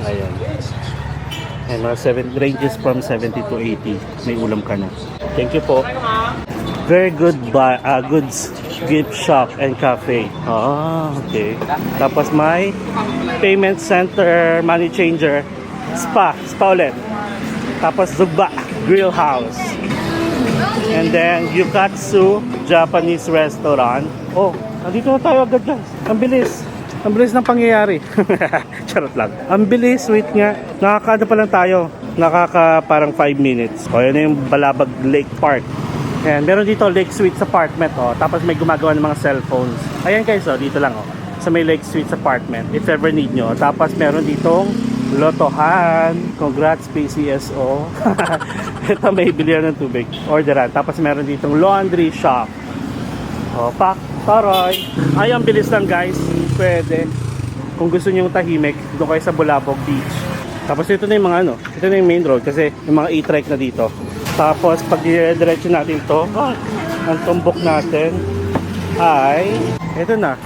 Speaker 2: 6. Ayan. Ayan, mga 7 ranges from 70 to 80. May ulam ka na. Thank you po. Very good goods gift shop and cafe. Okay. Tapos may payment center, money changer, spa ulit. Tapos Zugba Grill House. And then Yukatsu Japanese Restaurant. Oh, nandito na tayo agad guys. Ang bilis. Ang bilis ng pangyayari. Charot lang. Ang bilis, wait nga. Nakakaano pa lang tayo. Parang 5 minutes. O, yun na yung Balabag Lake Park. Ayan, meron dito Lake Suites Apartment. O, tapos may gumagawa ng mga cellphones. Ayan guys, o, dito lang. O, sa may Lake Suites Apartment. If ever need nyo. Tapos meron ditong Lotohan. Congrats PCSO. Ito may bilihan ng tubig. Orderan. Tapos meron ditong laundry shop. O, pak. Taray. Ay, ang bilis lang guys. Pwede. Kung gusto nyo tahimik, doon kayo sa Bulabog Beach. Tapos ito na yung mga ito na yung main road kasi yung mga e-trike na dito. Tapos pag diretso natin to, ang tumbok natin ay ito na.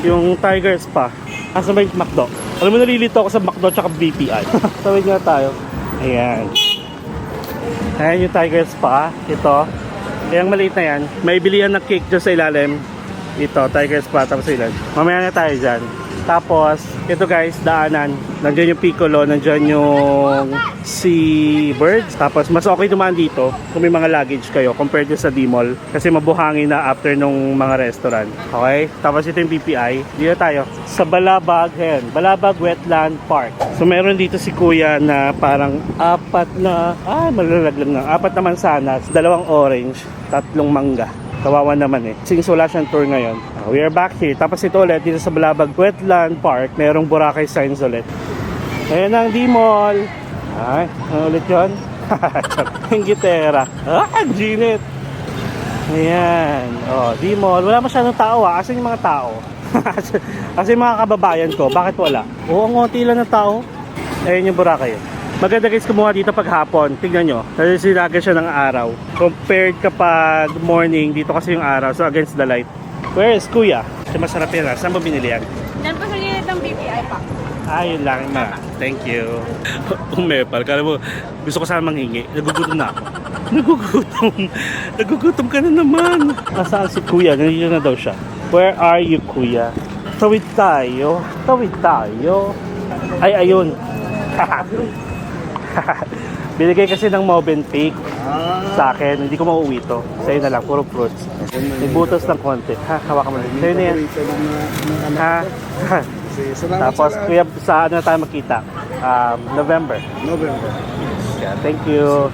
Speaker 2: Yung Tiger Spa. Asa ba yung McDo? Alam mo, nalilito ako sa McDo tsaka BPI. Tawid nga tayo. Ayan. Ayan yung Tiger Spa. Ito. Kaya maliit na yan. May bilihan na cake dyan sa ilalim. Ito, Tiger Spa, tapos ilan. Mamaya na tayo dyan. Tapos, ito guys, daanan. Nandiyan yung Piccolo, nandiyan yung Sea Birds. Tapos, mas okay dumaan dito kung may mga luggage kayo compared to sa D-Mall. Kasi mabuhangin na after nung mga restaurant. Okay? Tapos, ito yung PPI. Dito tayo. Sa Balabag, Balabag Wetland Park. So, meron dito si Kuya na parang malalaglag na. 4 na mansanas, 2 orange, 3 mangga. Kawawa naman eh. Since wala siyang tour ngayon. We are back here. Tapos ito ulit, dito sa Balabag Wetland Park, merong Boracay signs ulit. Ayan ang D-Mall. Ay, ano ulit yun? Ang gitera. Ginit. Ayan. Oh, D-Mall. Wala masyadong tao Asan yung mga tao? Kasi yung mga kababayan ko, bakit wala? Oo, ang konti lang ng tao. Ayan yung Boracay. Maganda guys kumuha dito pag hapon. Tignan nyo, nasisinaga siya ng araw. Compared kapag morning, dito kasi yung araw. So against the light. Where is Kuya? Kasi masarap yan Saan mo binili yan?
Speaker 4: Yan po sa gilid ng BPI pa.
Speaker 2: Yun lang ma. Thank you. Umepal. Kala mo, gusto ko sana manghingi. Nagugutom na ako. Nagugutom ka na naman. Nasaan si Kuya? Nandito na daw siya. Where are you, Kuya? Tawid tayo. Ay, ayun. Binigay kasi ng Movenpick sa akin. Hindi ko mauwi to. Sa'yo na lang, puro fruits. May butos ng konti. Hawakan mo lang. Sa'yo na yan. Tapos, kuya, sa ano tayo makita? November. Yeah, thank you.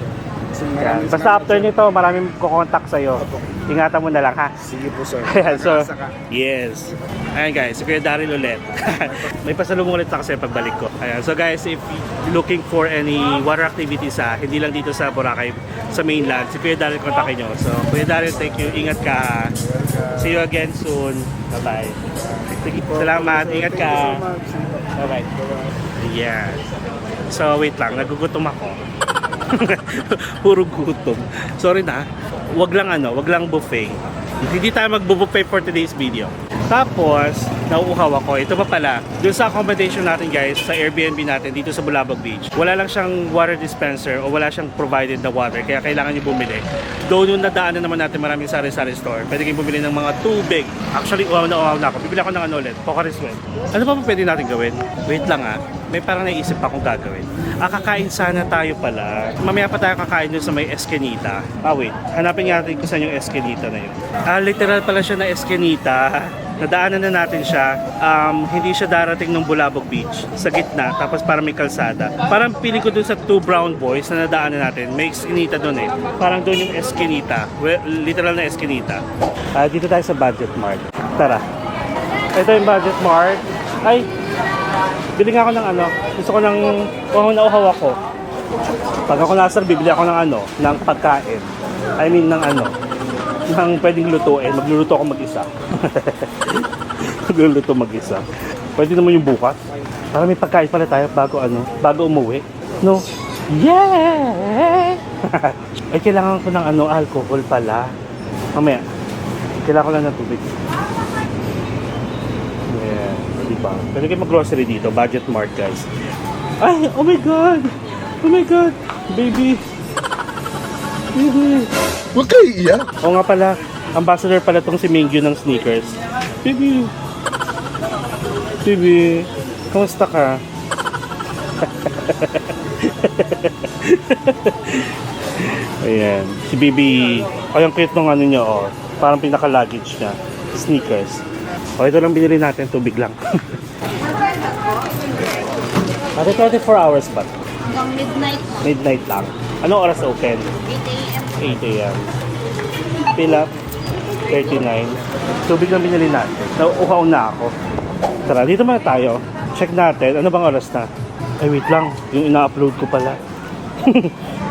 Speaker 2: Yeah. Basta after nito, maraming kukontak sa'yo. Ingatan mo na lang ha.
Speaker 6: Sige po sir.
Speaker 2: Ayan, so, yes. Ayan guys, si Kuya Daryl ulit. May pasalubong ulit na kasi pagbalik ko. Ayan, so guys, if looking for any water activities hindi lang dito sa Boracay, sa mainland, si Kuya Daryl kontakin nyo. So, Kuya Daryl, thank you. Ingat ka. See you again soon. Bye-bye. Salamat. Ingat ka. Bye-bye. Yeah. So, wait lang. Nagugutom ako. Puro gutom. Sorry na. Wag lang buffet. Hindi tayo magbo-buffet for today's video. Tapos, nauuhaw ako. Ito pa pala, dun sa accommodation natin guys, sa Airbnb natin dito sa Bulabog Beach, wala lang siyang water dispenser o wala siyang provided na water. Kaya kailangan nyo bumili. Doon yung nadaanan naman natin maraming sari-sari store. Pwede kayong bumili ng mga tubig. Actually, uhaw na ako. Bibili ako ng Pocari Sweat. Ano pa pwede natin gawin? Wait lang may parang naisip pa akong gagawin. Kakain sana tayo pala. Mamaya pa tayo kakain dun sa may Escanita. Wait. Hanapin natin kung saan yung Escanita na yun. Literal pala siya na Escanita. Nadaanan na natin siya. Hindi siya darating ng Bulabog Beach. Sa gitna. Tapos parang may kalsada. Parang pili ko dun sa two brown boys na nadaanan natin. May Escanita dun eh. Parang dun yung Escanita. Literal na Escanita. Dito tayo sa Budget Mart. Tara. Ito yung Budget Mart. Ay! Bili nga ako ng gusto ko ng nauhaw ako. Pag ako nasar, bibili ako ng ng pagkain. I mean ng ng pwedeng lutuin. Magluluto ako mag-isa. Magluluto mag-isa. Pwede naman yung bukas. Para may pagkain pala tayo bago umuwi. No? Yeah! Ay, kailangan ko ng alcohol pala. Mamaya. Kailangan ko lang ng tubig. Diba? Pwede kayo mag-grocery dito, Budget Mart guys. Ay, oh my god! Oh my god! Baby!
Speaker 6: Huwag kayo iiyak.
Speaker 2: Oo nga pala, ambassador pala tong si Mingyu ng sneakers. Baby! Baby! Kamusta ka? Ayan. Si Baby, ay ang cute nung niya parang pinaka-luggage niya. Sneakers. Ito lang binili natin, tubig lang. Ate, 24 hours ba?
Speaker 4: Hanggang midnight na.
Speaker 2: Midnight lang. Anong oras open?
Speaker 4: 8 a.m.
Speaker 2: 8 a.m. Pila? 39. Tubig lang binili natin. Nauuhaw na ako. Tara, dito muna tayo. Check natin. Ano bang oras na? Ay, wait lang. Yung ina-upload ko pala.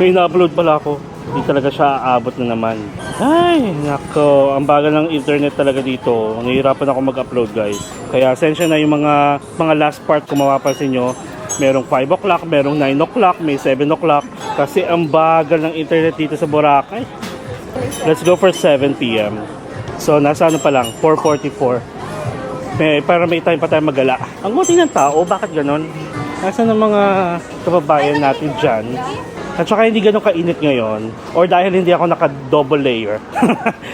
Speaker 2: Yung ina-upload pala ako. Hindi talaga siya aabot na naman. Ay, nako. Ang bagal ng internet talaga dito. Nahihirapan ako mag-upload guys. Kaya sensya na yung mga last part kung mapapansin nyo. Merong 5 o'clock, merong 9 o'clock, may 7 o'clock. Kasi ang bagal ng internet dito sa Boracay. Let's go for 7 p.m. So, nasa pa lang, 4:44. Para may time pa tayo magala. Ang buti ng tao, bakit ganon? Nasaan ang mga kababayan natin dyan? At saka hindi ganun kainit ngayon. Or dahil hindi ako naka-double layer.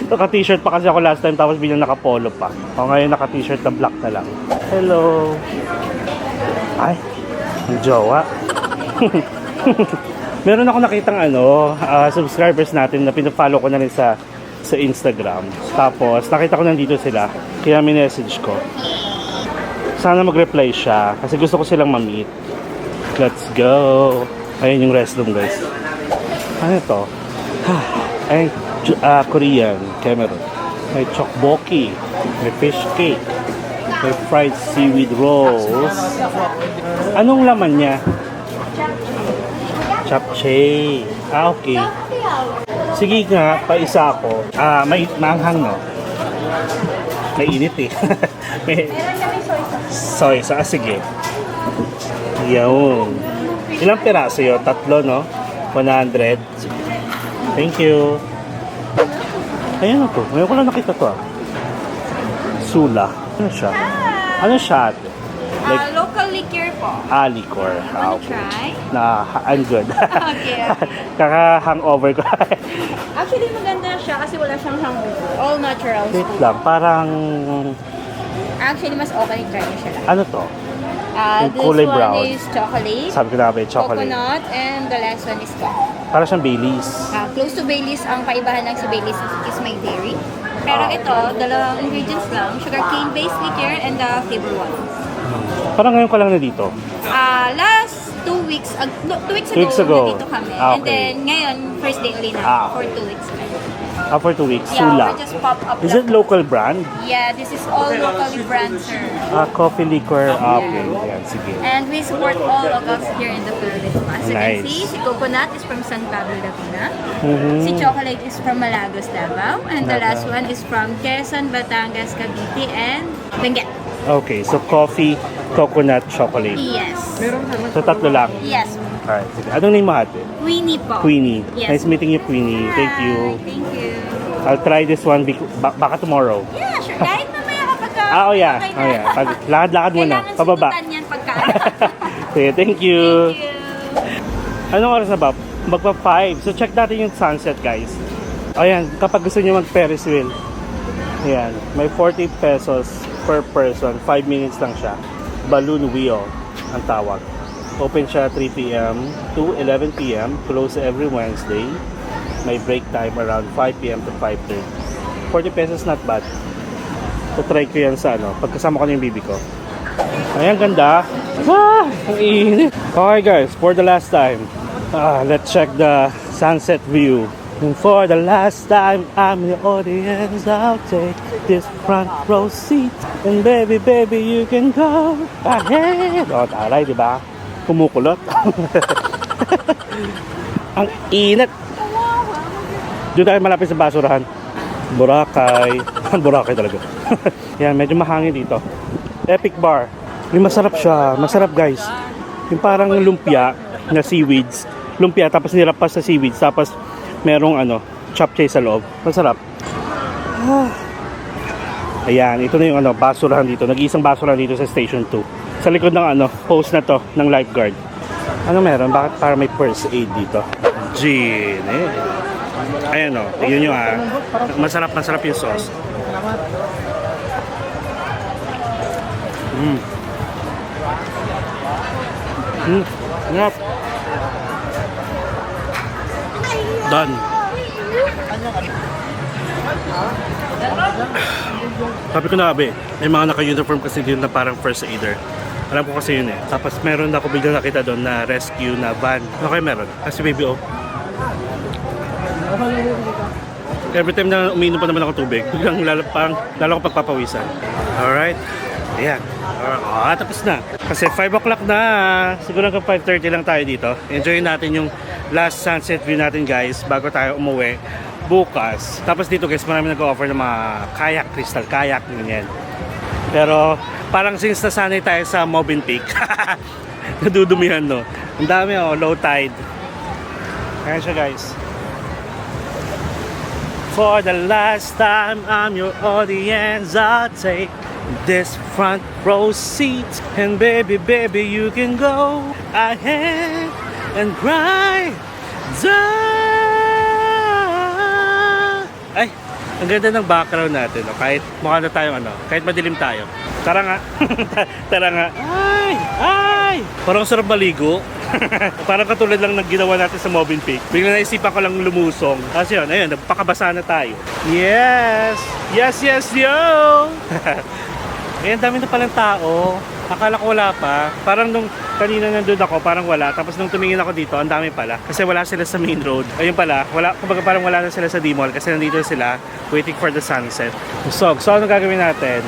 Speaker 2: Naka-t-shirt pa kasi ako last time tapos bilang naka-polo pa. O ngayon naka-t-shirt na black na lang. Hello! Ay, ang jowa. Meron ako nakitang subscribers natin na pinafollow ko na rin sa Instagram. Tapos nakita ko nandito sila. Kaya minessage ko. Sana mag-reply siya kasi gusto ko silang ma-meet. Let's go! Ayun yung restroom guys. Ano to? Ay, Korean, Cameron. May tteokbokki, may fish cake, may fried seaweed rolls. Anong laman niya? Japchae. Okay. Sige nga, paisa ako. May maanghang, no? May init eh. May soy sauce. Sige. Yun. Ilang piraso yun? 3, no? 100. Thank you. Ayan na to. Ngayon ko lang nakita to. Sula. Ano siya? Ano siya?
Speaker 4: Local liquor po.
Speaker 2: Liquor.
Speaker 4: Wanna try?
Speaker 2: I'm good.
Speaker 4: Okay.
Speaker 2: Kaka-hangover ko.
Speaker 4: Actually, maganda siya kasi wala siyang hangover. All natural
Speaker 2: Wait
Speaker 4: food.
Speaker 2: lang. Parang...
Speaker 4: Actually, mas okay try niyo siya lang.
Speaker 2: Ano to? Yung
Speaker 4: This
Speaker 2: kulay
Speaker 4: one
Speaker 2: brown.
Speaker 4: is chocolate,
Speaker 2: Sabi ko na ba, chocolate.
Speaker 4: coconut, and the last one is coffee.
Speaker 2: Para siyang Baileys.
Speaker 4: Close to Baileys, ang kaibahan lang sa Baileys is may dairy. Pero ito, dalawang ingredients lang, sugarcane-based liquor and the flavor one.
Speaker 2: Parang ngayon ko lang na dito.
Speaker 4: Last 2 weeks, 2 weeks
Speaker 2: 2 weeks ago.
Speaker 4: nandito kami.
Speaker 2: Okay.
Speaker 4: And then, ngayon, first day ulit na for 2 weeks.
Speaker 2: For 2 weeks.
Speaker 4: Yeah,
Speaker 2: Sula.
Speaker 4: we just pop up.
Speaker 2: Is it local brand?
Speaker 4: Yeah, this is all locally brand, sir.
Speaker 2: Coffee liquor. Okay. Yan, sige.
Speaker 4: And we support all locals here in the Philippines. As you
Speaker 2: Nice.
Speaker 4: can see, si Coconut is from San Pablo, Laguna.
Speaker 2: Mhm.
Speaker 4: Si Chocolate is from Malagos, Davao. And the
Speaker 2: Davao.
Speaker 4: last one is from Quezon, Batangas, Cavite, and Benguet.
Speaker 2: Okay, so coffee, coconut, chocolate.
Speaker 4: Yes.
Speaker 2: So 3 lang.
Speaker 4: Yes.
Speaker 2: Alright, sige. Anong name mo ate?
Speaker 4: Queenie po.
Speaker 2: Queenie.
Speaker 4: Yes.
Speaker 2: Nice meeting you, Queenie. Thank
Speaker 4: Hi,
Speaker 2: you.
Speaker 4: Thank you.
Speaker 2: I'll try this one baka tomorrow.
Speaker 4: Yeah, sure. Kahit mamaya kapag
Speaker 2: Oh yeah.
Speaker 4: okay na.
Speaker 2: Oh yeah. Lakad-lakad muna.
Speaker 4: Kailangan
Speaker 2: Pababa.
Speaker 4: sundutan yan pagka.
Speaker 2: Sige, thank you.
Speaker 4: Thank you.
Speaker 2: Anong oras na ba? Magpa 5. So check natin yung sunset, guys. Ayan, kapag gusto niyo mag Ferris wheel. Ayan, may 40 pesos per person. 5 minutes lang siya. Balloon wheel ang tawag. Open siya 3 p.m. to 11 p.m. Close every Wednesday. May break time around 5 p.m. to 5:30. 40 pesos not bad. So try ko yan sa pagkasama ko na yung bibi ko. Ayan, ganda. Ang init. Okay guys, for the last time, let's check the sunset view. And for the last time, I'm the audience. I'll take this front row seat. And baby, baby, you can go ahead. Taray, di ba? Kumukulot. Ang init. Doon tayo malapit sa basurahan. Boracay. Boracay talaga. Yan, medyo mahangin dito. Epic bar. Yung masarap siya. Masarap guys. Yung parang lumpia na seaweeds. Lumpia tapos nirapas sa seaweeds. Tapos merong chapchae sa loob. Masarap. Ayan, ito na yung basurahan dito. Nag-iisang basurahan dito sa Station 2. Sa likod ng post na to ng lifeguard. Ano meron? Bakit para may first aid dito? Gin. Ayan tignan nyo masarap yung sauce. Ngap. Done. Sabi ko na may mga naka-uniform kasi dito na parang first aider. Alam ko kasi yun Tapos meron ako biglang nakita doon na rescue na van. Okay, meron. Kasi baby every time na umiinom pa naman ako tubig, biglang lalo ko pagpapawisan. Alright. Ayan. Tapos na. Kasi 5 o'clock na. Siguro hanggang 5:30 lang tayo dito. Enjoy natin yung last sunset view natin guys bago tayo umuwi bukas. Tapos dito guys, marami nag-offer ng mga kayak, crystal kayak, ganyan. Pero parang since nasanay tayo sa Movenpick, nadudumihan Ang dami low tide. Ayan siya guys. For the last time, I'm your audience. I'll take this front row seat. And baby, baby, you can go ahead and cry. Ang ganda ng background natin, no? Kahit mukha na tayong kahit madilim tayo. Tara nga. Tara nga. Ay! Ay! Parang sarap maligo. Parang katulad lang ng ginawa natin sa Movenpick. Bigla naisipan ko lang lumusong. Kasi yun, ayun, nagpakabasa na tayo. Yes! Yes, yes, yo! Ayun, dami na palang tao. Akala ko wala pa. Parang nung kanina nandun ako, parang wala. Tapos nung tumingin ako dito, ang dami pala. Kasi wala sila sa main road. Ayun pala, kumbaga parang wala na sila sa D-Mall kasi nandito sila waiting for the sunset. So ano gagawin natin?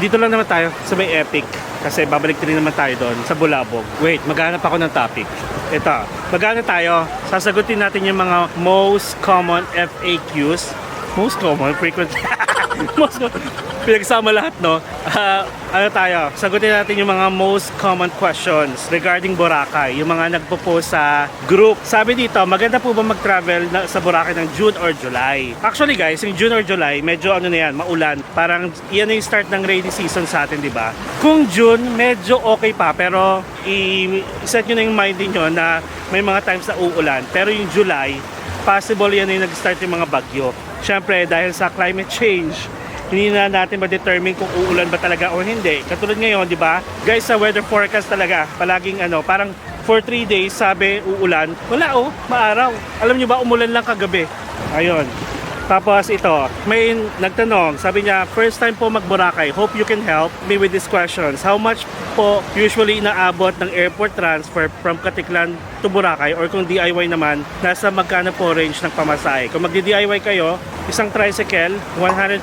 Speaker 2: Dito lang naman tayo sa may Epic. Kasi babalik din naman tayo doon sa Bulabog. Wait, maghanap ako ng topic. Ito, maghanap tayo. Sasagutin natin yung mga most common FAQs. Most common, frequent. Most common. Pinagsama lahat, no? Ano tayo? Sagutin natin yung mga most common questions regarding Boracay. Yung mga nagpo-post sa group. Sabi dito, maganda po ba mag-travel sa Boracay ng June or July? Actually guys, yung June or July, medyo ano na yan, maulan. Parang yan yung start ng rainy season sa atin, di ba? Kung June, medyo okay pa. Pero i-set nyo na yung mind niyo na may mga times na uulan. Pero yung July, possible yan yung nag-start yung mga bagyo. Siyempre, dahil sa climate change, hindi na natin ma-determine kung uulan ba talaga o hindi. Katulad ngayon, di ba? Guys, sa weather forecast talaga, palaging parang for 3 days sabi uulan. Wala maaraw. Alam nyo ba, umulan lang kagabi. Ayun. Tapos ito, may nagtanong, sabi niya, first time po mag-Boracay, hope you can help me with these questions. How much po usually inaabot ng airport transfer from Katiklan to Boracay, or kung DIY naman, nasa magkano po range ng pamasahe? Kung magdi-DIY kayo, isang tricycle, 150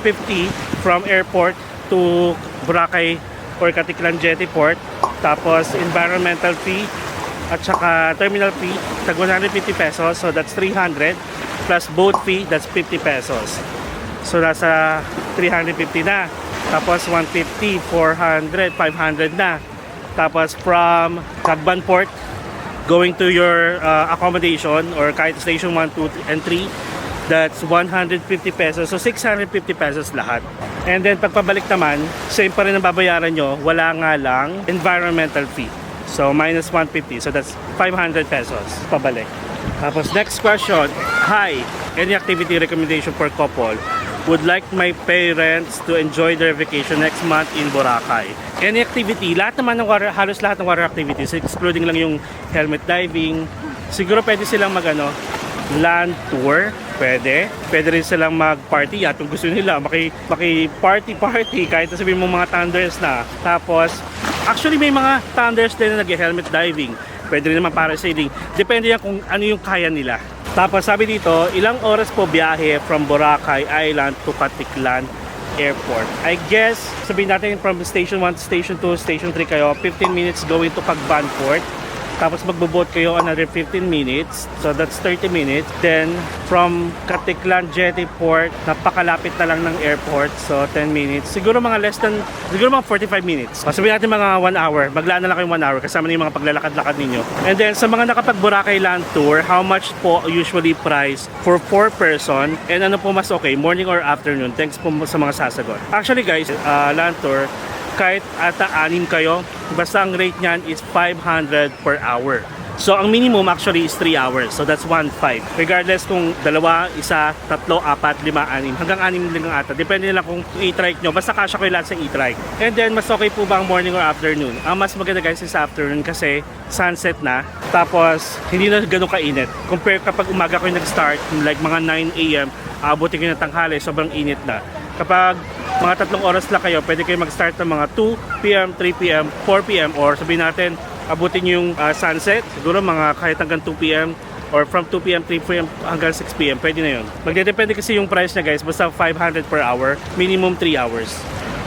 Speaker 2: from airport to Boracay or Katiklan Jetty Port. Tapos environmental fee at saka terminal fee, tag 150 pesos, so that's 300. Plus boat fee, that's 50 pesos. So nasa 350 na. Tapos 150, 400, 500 na. Tapos from Tagban Port going to your accommodation or kahit station 1, 2, and 3, that's 150 pesos. So 650 pesos lahat. And then pagpabalik naman, same pa rin ang babayaran nyo, wala nga lang environmental fee. So minus 150, so that's 500 pesos pabalik. Tapos next question, hi, any activity recommendation for couple? Would like my parents to enjoy their vacation next month in Boracay. Any activity, lahat naman ng halos lahat ng water activities, excluding lang yung helmet diving. Siguro pwede silang land tour, pwede rin silang mag-party at kung gusto nila maki-party kahit sabihin mo mga thunders na. Tapos actually may mga thunders din na nag-helmet diving. Pwede rin naman parasailing. Depende yan kung ano yung kaya nila. Tapos sabi dito, ilang oras po biyahe from Boracay Island to Katiklan Airport? I guess, sabihin natin from station 1 to station 2, station 3 kayo, 15 minutes going to Cagban Port. Tapos magbo-boat kayo another 15 minutes. So that's 30 minutes. Then from Katiklan Jetty Port, napakalapit na lang ng airport. So 10 minutes. Siguro mga 45 minutes. O sabihin natin mga 1 hour. Maglaan na lang kayo 1 hour kasama na yung mga paglalakad-lakad ninyo. And then sa mga nakapag-Boracay Land Tour, how much po usually price for 4 person? And ano po mas okay, morning or afternoon? Thanks po sa mga sasagot. Actually guys, Land Tour, kahit ata 6 kayo, basta ang rate niyan is 500 per hour. So ang minimum actually is 3 hours. So that's 1.5. Regardless kung 2, 1, 3, 4, 5, 6, hanggang 6 lang ata. Depende na lang kung i-trike nyo. Basta kasya kayo lahat sa e-trike. And then mas okay po ba ang morning or afternoon? Ang mas maganda guys is afternoon kasi sunset na. Tapos hindi na ganun kainit. Compare kapag umaga kayo nag-start, like mga 9 AM, abutin kayo ng tanghali, sobrang init na. Kapag mga 3 oras lang kayo, pwede kayo mag-start ng mga 2 PM, 3 PM, 4 PM, or sabihin natin, abutin yung sunset, siguro mga kahit hanggang 2 PM, or from 2 PM, 3 PM hanggang 6 PM, pwede na yun. Magdedepende kasi yung price na guys, basta 500 per hour, minimum 3 hours.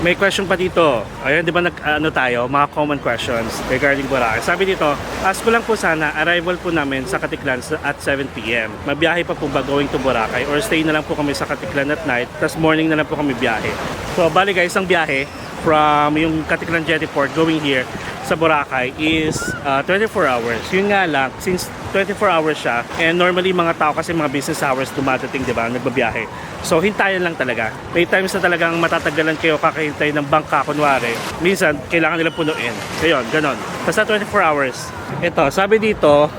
Speaker 2: May question pa dito. Ayun, di ba tayo, mga common questions regarding Boracay. Sabi dito, ask ko lang po sana, arrival po namin sa Katiklan at 7 PM. Mabiyahe pa po ba going to Boracay or stay na lang po kami sa Katiklan at night, tas morning na lang po kami biyahe. So, bali guys, ang biyahe from yung Katiklan Jetty Port going here sa Boracay is 24 hours. Yun nga lang, since 24 hours siya, and normally mga tao kasi mga business hours dumadating, di ba, nagbabiyahe. So hintayan lang talaga. May times na talagang matatagalan kayo kakahintay ng bangka, kunwari. Minsan, kailangan nilang punuin. Ayun, ganon. Basta 24 hours. Ito, sabi dito,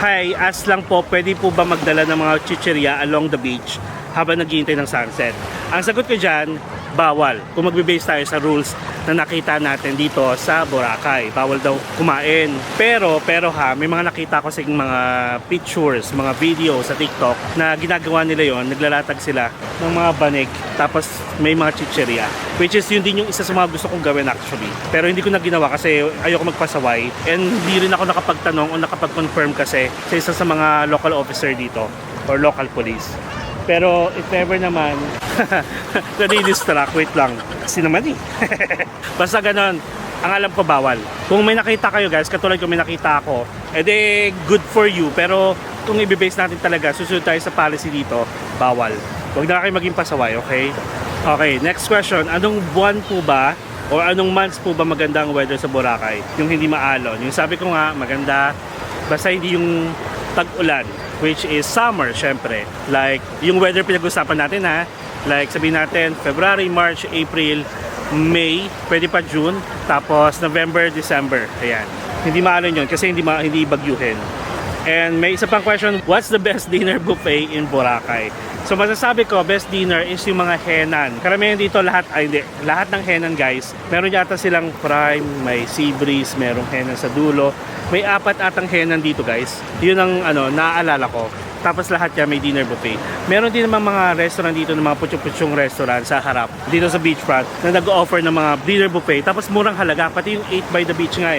Speaker 2: hi, ask lang po, pwede po ba magdala ng mga chichirya along the beach? habang naghihintay ng sunset? Ang sagot ko dyan, bawal. Kung magbe-base tayo sa rules na nakita natin dito sa Boracay, bawal daw kumain. Pero ha, may mga nakita ko sa mga pictures, mga video sa TikTok na ginagawa nila yon, naglalatag sila ng mga banig, tapos may mga chicheria. Which is yun din yung isa sa mga gusto kong gawin actually. Pero hindi ko na ginawa kasi ayoko magpasaway, and hindi rin ako nakapagtanong o nakapag-confirm kasi sa isa sa mga local officer dito or local police. Pero if ever naman, nadi-distract, wait lang. Kasi naman eh. Basta ganon, ang alam ko bawal. Kung may nakita kayo guys, katulad kung may nakita ako, edi good for you. Pero kung i-base natin talaga, susunod tayo sa policy dito, bawal. Huwag na kayo maging pasaway, okay? Okay, next question. Anong buwan po ba o anong months po ba maganda ang weather sa Boracay? Yung hindi maalon. Yung sabi ko nga, maganda, basta hindi yung tag-ulan, which is summer, syempre. Like, yung weather pinag-usapan natin ha. Like, sabihin natin, February, March, April, May, pwede pa June, tapos November, December. Ayan. Hindi maalon yun kasi hindi bagyuhin. And may isa pang question, what's the best dinner buffet in Boracay? So masasabi ko, best dinner is yung mga henan. Karamihan dito lahat ng henan guys. Meron yata silang prime, may sea breeze, merong henan sa dulo. May 4 atang henan dito guys. Yun ang naaalala ko. Tapos lahat yan may dinner buffet. Meron din naman mga restaurant dito, ng mga putsyong restaurant sa harap dito sa beachfront na nag-offer ng mga dinner buffet. Tapos murang halaga, pati yung 8 by the beach nga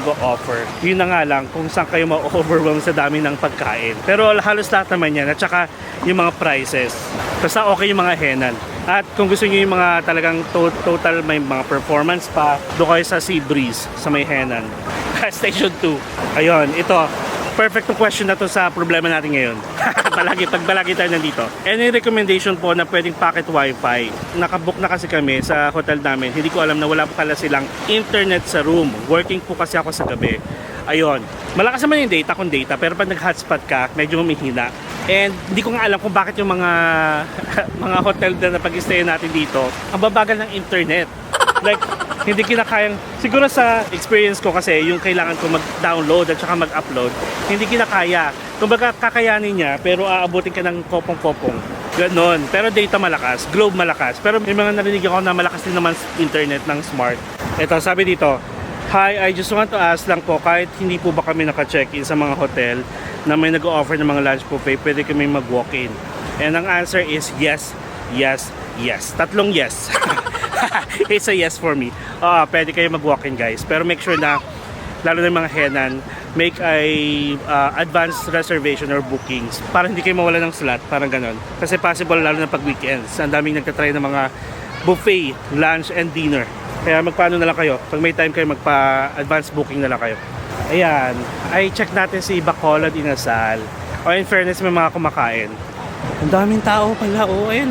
Speaker 2: go-offer. Yun na nga lang kung saan kayo ma-overwhelm sa dami ng pagkain. Pero halos lahat naman yan, at saka yung mga prices. Basta okay yung mga henan. At kung gusto niyo yung mga talagang total may mga performance pa, doon kayo sa Sea Breeze sa may henan. Station 2. Ayun, ito. Perfect question na to sa problema natin ngayon. Palagi tayo nandito. Any recommendation po na pwedeng pocket wifi? Nakabook na kasi kami sa hotel namin. Hindi ko alam na wala pa pala silang internet sa room. Working po kasi ako sa gabi. Ayun. Malakas naman yung data kung data, pero pag nag-hotspot ka, medyo humihina. And hindi ko nga alam kung bakit yung mga mga hotel na pag-stay natin dito, ang babagal ng internet. Like, hindi kinakayang, siguro sa experience ko kasi, yung kailangan ko mag-download at saka mag-upload, hindi kinakaya. Kumbaga kakayanin niya, pero aabutin ka ng kopong-kopong. Ganon. Pero data malakas, globe malakas. Pero may mga narinig ako na malakas din naman internet ng smart. Ito, sabi dito, hi, I just want to ask lang po, kahit hindi po ba kami naka-check-in sa mga hotel na may nag-offer ng mga lunch buffet, pwede kami mag-walk-in. And ang answer is yes, yes, yes. 3 yes. It's a yes for me. Pwede kayo mag-walk-in guys. Pero make sure na, lalo na yung mga henan, make a advanced reservation or bookings para hindi kayo mawala ng slot, parang ganon. Kasi possible lalo na pag weekends. Ang daming nagtatry ng mga buffet, lunch and dinner. Kaya magpaano na lang kayo. Pag may time kayo, magpa-advance booking na lang kayo. Ayan. Ay, check natin si Bacolod Inasal. In fairness, may mga kumakain. Ang daming tao pala. Ayan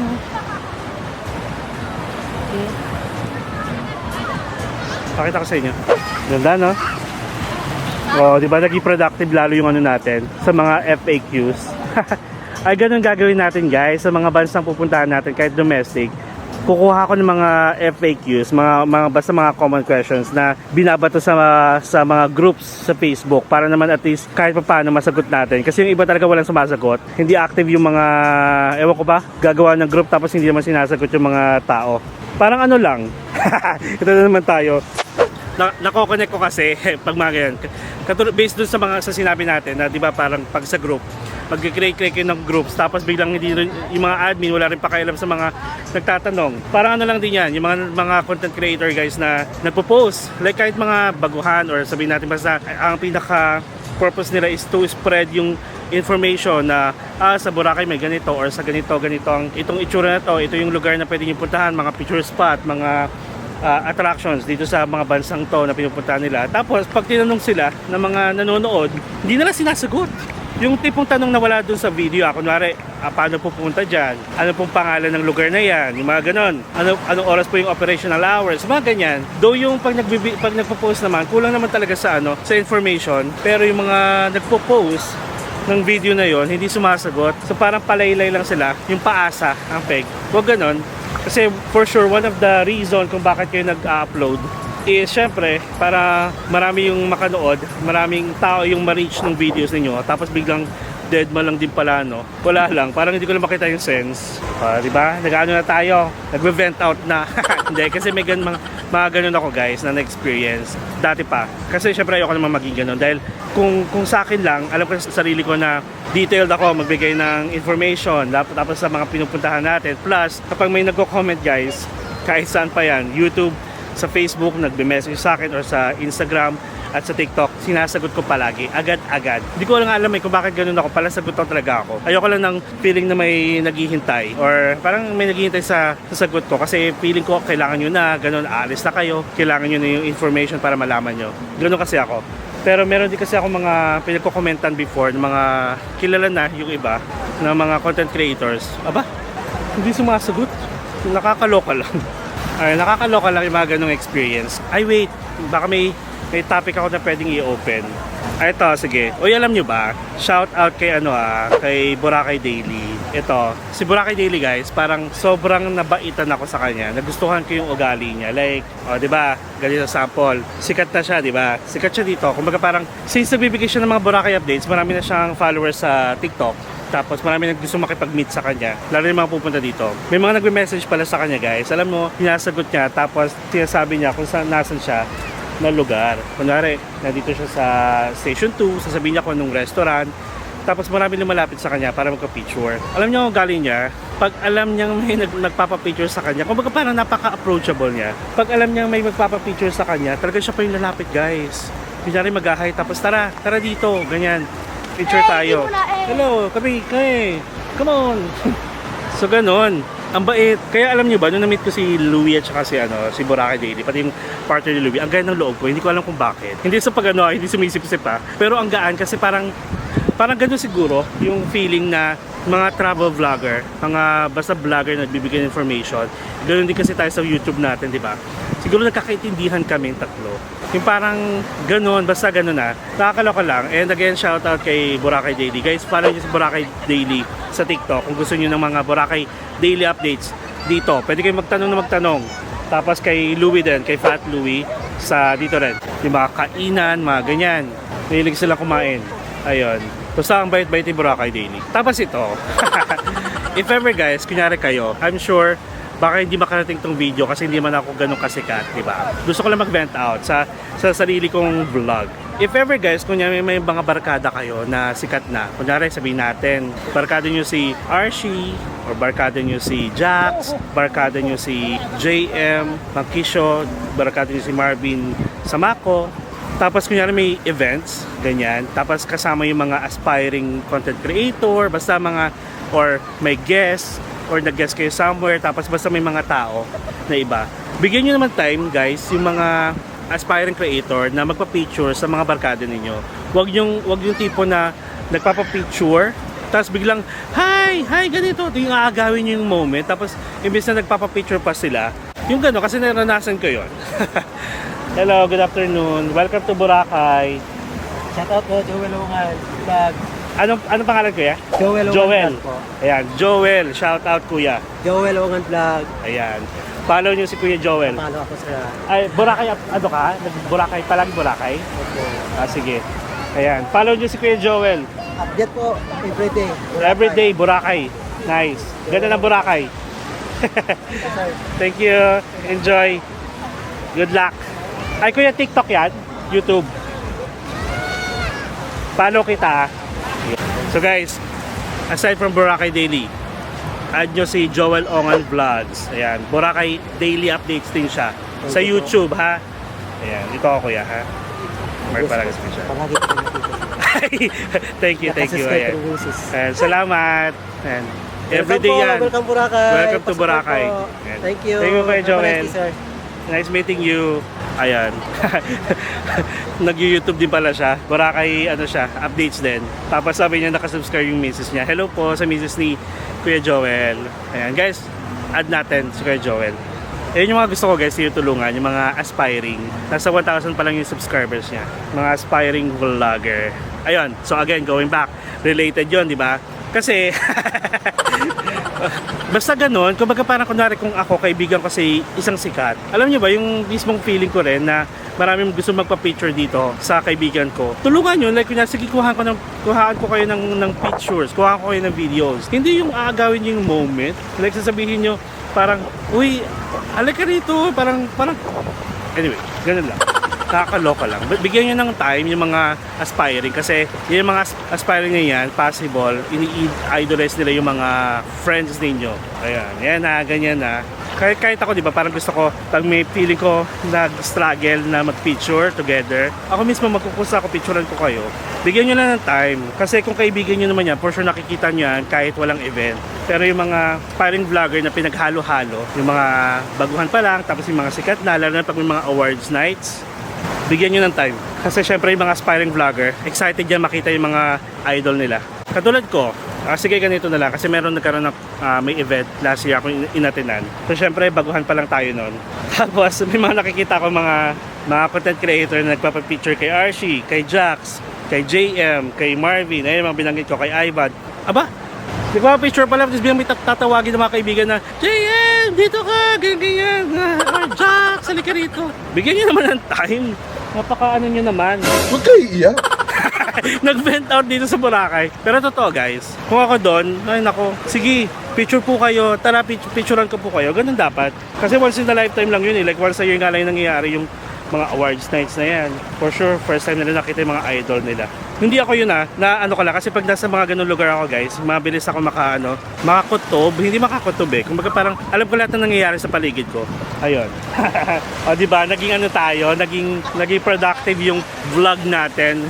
Speaker 2: Pakita ko sa inyo. Ganda, no? Di ba naging productive lalo yung natin sa mga FAQs. Ay, ganun gagawin natin guys sa mga bansang pupuntahan natin kahit domestic. Kukuha ko ng mga FAQs, basta mga common questions na binabato sa mga groups sa Facebook para naman at least kahit paano masagot natin. Kasi yung iba talaga walang sumasagot. Hindi active yung mga, ewan ko ba, gagawa ng group tapos hindi naman sinasagot yung mga tao. Parang lang. Ito na naman tayo. Nako-connect ko kasi pag mga ganyan. Based dun sa sinabi natin na 'di ba parang pag sa group, mag-create ng groups tapos biglang hindi rin, yung mga admin wala rin pakialam sa mga nagtatanong. Parang lang din 'yan, yung mga content creator guys na nagpo-post. Like kahit mga baguhan or sabihin natin basta ang pinaka purpose nila is to spread yung information na sa Boracay may ganito or sa ganito itong itsura na to, ito yung lugar na pwede niyo puntahan, mga picture spot, mga attractions dito sa mga bansang to na pinupuntahan nila. Tapos pag tinanong sila ng mga nanonood, hindi nila sinasagot. Yung tipong tanong na wala dun sa video, kunwari, paano po pupunta dyan? Ano pong pangalan ng lugar na yan? Yung mga ganon. Anong oras po yung operational hours? Mga ganyan. Though yung pag nagpo-post naman, kulang naman talaga sa information. Pero yung mga nagpo-post ng video na yon hindi sumasagot. So parang palaylay lang sila. Yung paasa, ang peg. Huwag ganon. Kasi for sure, one of the reason kung bakit kayo nag-upload is syempre para marami yung makanood, maraming tao yung ma-reach ng videos ninyo, tapos biglang dead ma lang din pala, no? Wala lang, parang hindi ko na makita yung sense. Di ba? Nag-ano na tayo, nagve-vent out na. Hindi, kasi may mga ganun ako guys na na-experience. Dati pa. Kasi syempre ayoko naman maging ganun. Dahil kung sa akin lang, alam ko sa sarili ko na detailed ako magbigay ng information. Tapos sa mga pinupuntahan natin. Plus, kapag may nagko-comment guys, kahit saan pa yan, YouTube, sa Facebook, nagbe-message sa akin or sa Instagram, at sa TikTok, sinasagot ko palagi, agad-agad. Hindi ko lang alam kung bakit ganun ako, pala sagot talaga ako. Ayoko lang ng feeling na may naghihintay or parang may naghihintay sa sagot ko kasi feeling ko kailangan nyo na, ganun, aalis na kayo, kailangan nyo na yung information para malaman nyo. Ganun kasi ako. Pero meron din kasi ako mga pinagko-commentan before ng mga kilala na yung iba na mga content creators. Aba, hindi sumasagot. Nakakaloka lang. Ay, nakakaloka lang yung mga ganung experience. Ay wait, baka may topic ako na pwedeng i-open. Ito, sige. Uy, alam nyo ba? Shout out kay kay Boracay Daily. Ito, si Boracay Daily guys, parang sobrang nabaitan ako sa kanya. Nagustuhan ko yung ugali niya. Like, 'di ba? Ganito sample. Sikat na siya, 'di ba? Sikat siya dito. Kumbaga parang since nagbibigay siya ng mga Boracay updates, marami na siyang followers sa TikTok. Tapos marami nang gusto makipag-meet sa kanya. Lalo yung mga pupunta dito. May mga nagme-message pala sa kanya guys. Alam mo, sinasagot niya. Tapos sinasabi niya kung saan nasan siya na lugar. Kunwari, nandito siya sa Station 2, sasabihin niya kung anong restaurant. Tapos marami lumalapit sa kanya para magka-picture. Alam niyo kung galing niya, pag alam niyang may nagpapa-picture sa kanya, kumbaga parang napaka-approachable niya. Pag alam niyang may magpapa-picture sa kanya, talaga siya pa yung lalapit guys. Kunyari mag-hi, tapos tara dito, ganyan. Picture tayo. Hello, kami. Come on. So ganon. Ang bait. Kaya alam niyo ba, nung na-meet ko si Louie at saka si Boracay Daily, pati yung partner ni Louie, ang gaan ng loob ko. Hindi ko alam kung bakit. Hindi sa hindi sumisip-sip pa. Pero ang gaan kasi parang ganun siguro yung feeling na mga travel vlogger, mga basta vlogger na nagbibigay ng information. Ganun din kasi tayo sa YouTube natin, di ba? Siguro nagkakaintindihan kami tatlo. Yung parang ganun, basta ganun na. Nakakaloka lang. And again, shout out kay Boracay Daily. Guys, follow nyo si Boracay Daily sa TikTok kung gusto nyo ng mga Boracay Daily updates dito. Pwede kayo magtanong. Tapos kay Louie din, kay Fat Louie, sa dito rin. Yung mga kainan, mga ganyan. Mahilig sila kumain. Ayun. Basta ang bait-bait ni Boracay Daily. Tapos ito. If ever guys, kunyari kayo, I'm sure baka hindi makarating tong video kasi hindi man ako ganun kasikat, di ba? Gusto ko lang mag-vent out sa sarili kong vlog. If ever guys, kunyari may mga barkada kayo na sikat na, kunyari sabihin natin, barkada nyo si Archie, or barkada nyo si Jax, barkada nyo si JM, Makisho, barkada nyo si Marvin Samako, tapos kunyari may events, ganyan, tapos kasama yung mga aspiring content creator, basta mga, or may guests, or nag-guest kayo somewhere, tapos basta may mga tao na iba. Bigyan nyo naman time guys, yung mga aspiring creator na magpa-picture sa mga barkada ninyo. Wag yung tipo na nagpapa-picture, tapos biglang, hi, ganito. Ito yung aagawin nyo yung moment, tapos imbes na nagpapa-picture pa sila, yung gano'n, kasi naranasan ko yun. Hello, good afternoon. Welcome to Boracay.
Speaker 6: Shout out po, Joel Ungal Vlog.
Speaker 2: Anong pangalan kuya?
Speaker 6: Joel
Speaker 2: Joel.
Speaker 6: Ungal po.
Speaker 2: Ayan, Joel. Shout out kuya.
Speaker 6: Joel Ungal Vlog.
Speaker 2: Ayan. Follow nyo si Kuya Joel.
Speaker 6: Follow ako sa
Speaker 2: Ay, Boracay, ano ka? Boracay, palagi Boracay?
Speaker 6: Opo.
Speaker 2: Sige. Ayan. Follow nyo si Kuya Joel.
Speaker 6: Update po, everyday.
Speaker 2: Everyday, Boracay. Nice. Ganda ng Boracay. Thank you. Enjoy. Good luck. Ay, Kuya, TikTok yan? YouTube. Follow kita. So guys, aside from Boracay Daily, add nyo si Joel Ongan Vlogs. Ayan, Boracay Daily updates din siya. Sa YouTube ha. Ayan, ito ako kuya ha. Mark Paragas ko siya.
Speaker 6: Palagi po nakikita.
Speaker 2: Thank you.
Speaker 6: Nakasubscribe
Speaker 2: Ayan.
Speaker 6: to Roses.
Speaker 2: Ayan, salamat. Ayan. Everyday
Speaker 6: Welcome po,
Speaker 2: yan.
Speaker 6: Welcome Boracay.
Speaker 2: Welcome to
Speaker 6: Pasok
Speaker 2: Boracay.
Speaker 6: po.
Speaker 2: Ayan.
Speaker 6: Thank you.
Speaker 2: Thank you Kuya Joel.
Speaker 6: Thank you, sir.
Speaker 2: Nice meeting you. Ayan. Nag-YouTube din pala siya. Boracay, siya, updates din. Tapos sabi niya nakasubscribe yung misis niya. Hello po sa misis ni Kuya Joel. Ayan guys, add natin si Kuya Joel. Ayan yung mga gusto ko guys, yung tulungan, yung mga aspiring. Nasa 1,000 pa lang yung subscribers niya. Mga aspiring vlogger. Ayun, so again, going back, related yon, di ba? Kasi, basta ganun, kumbaga parang kunwari kung ako, kaibigan ko si isang sikat. Alam niyo ba, yung mismong feeling ko rin na maraming gusto magpa-picture dito sa kaibigan ko. Tulungan nyo, like kunya, sige kuhaan ko kayo ng pictures, kuhaan ko kayo ng videos. Hindi yung aagawin nyo yung moment, like sasabihin nyo, parang, uy, halika rito, parang, anyway, ganun lang. Nakakaloka lang. Bigyan nyo ng time yung mga aspiring kasi yung mga aspiring na yan, possible, ini-idolize nila yung mga friends ninyo. Ayan, yan na, ganyan na. Kahit ako, di ba, parang gusto ko, pag may feeling ko nag-struggle na mag-picture together, ako mismo magkukusa ako, picturean ko kayo. Bigyan nyo lang ng time. Kasi kung kaibigan nyo naman yan, for sure nakikita nyo yan kahit walang event. Pero yung mga aspiring vlogger na pinaghalo-halo, yung mga baguhan pa lang, tapos yung mga sikat na, lalo na pag may mga awards nights, bigyan nyo ng time. Kasi syempre yung mga aspiring vlogger, excited yan makita yung mga idol nila. Katulad ko, sige ganito na lang kasi meron nagkaroon ng may event last year ako inatinan. So syempre baguhan pa lang tayo noon. Tapos may mga nakikita ko mga content creator na nagpapapicture kay Archie, kay Jax, kay JM, kay Marvin, ayun mga binanggit ko, kay Ivan. Aba, nagpapapicture pala, tapos bilang may tatawagin ng mga kaibigan na, JM, dito ka, ganyan, or Jax, halika rito. Bigyan nyo naman ng time. Napaka-ano nyo naman.
Speaker 7: Huwag kayo iiyak.
Speaker 2: Nag-vent out dito sa Boracay. Pero totoo guys, kung ako doon, ay nako, sige, picture po kayo, tara picturean ko po kayo, ganun dapat. Kasi once in a lifetime lang yun eh, like once a year nga lang yung nangyayari yung mga awards nights na yan. For sure, first time nila nakita yung mga idol nila. Hindi ako yun na ano ko lang, kasi pag nasa mga ganun lugar ako guys, mabilis ako makakutob, hindi makakutob eh. Kumbaga parang, alam ko lahat ng nangyayari sa paligid ko. Ayun. O diba, naging ano tayo, naging productive yung vlog natin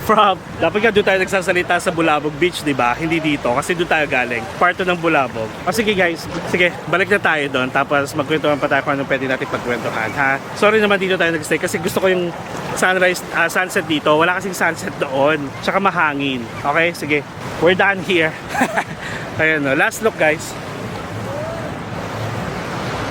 Speaker 2: from, dapat nga doon tayo nagsasalita sa Bulabog Beach, diba? Hindi dito, kasi doon tayo galing. Part 2 ng Bulabog. O sige guys, sige, balik na tayo doon, tapos magkwentuhan pa tayo kung anong pwede natin pagkwentuhan, ha? Sorry naman dito tayo nag-stay, kasi gusto ko yung sunset dito. Wala kasing sunset doon. Tsaka mahangin. Okay, sige. We're done here. Ayan, no. Last look guys.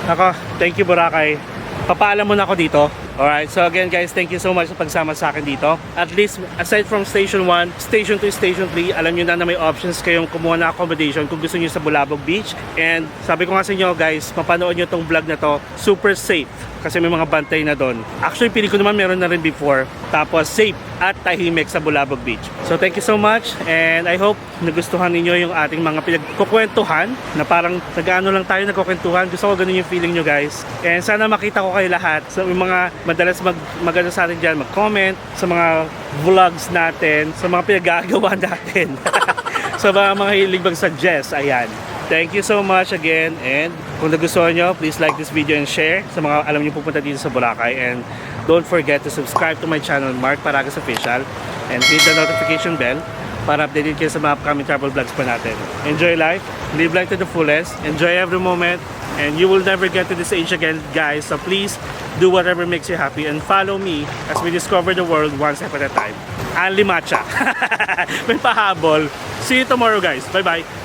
Speaker 2: Ako, thank you Boracay. Papaalam muna ako dito. Alright, so again guys, thank you so much sa pagsama sa akin dito. At least, aside from Station 1, Station 2, Station 3, alam nyo na may options kayong kumuha na accommodation kung gusto nyo sa Bulabog Beach. And sabi ko nga sa inyo guys, mapanood nyo tong vlog na to, super safe. Kasi may mga bantay na doon. Actually, pili ko naman meron na rin before. Tapos safe at tahimik sa Bulabog Beach. So thank you so much and I hope nagustuhan ninyo yung ating mga pinagkukwentuhan na parang nag-ano lang tayo nagkukwentuhan. Gusto ko ganun yung feeling nyo guys. And sana makita ko kayo lahat. So yung mga madalas mag-ano sa atin dyan, mag-comment sa mga vlogs natin, sa mga pinagagawa natin. Sa mga hilig mag-suggest. Ayan. Thank you so much again and kung nagustuhan nyo, please like this video and share sa mga alam nyo pupunta dito sa Boracay and don't forget to subscribe to my channel Mark Paragas Official and hit the notification bell para updated kayo sa mga upcoming travel vlogs pa natin. Enjoy life, live life to the fullest, enjoy every moment and you will never get to this age again guys, so please do whatever makes you happy and follow me as we discover the world one step at a time. Anli Matcha. May pahabol. See you tomorrow guys. Bye bye.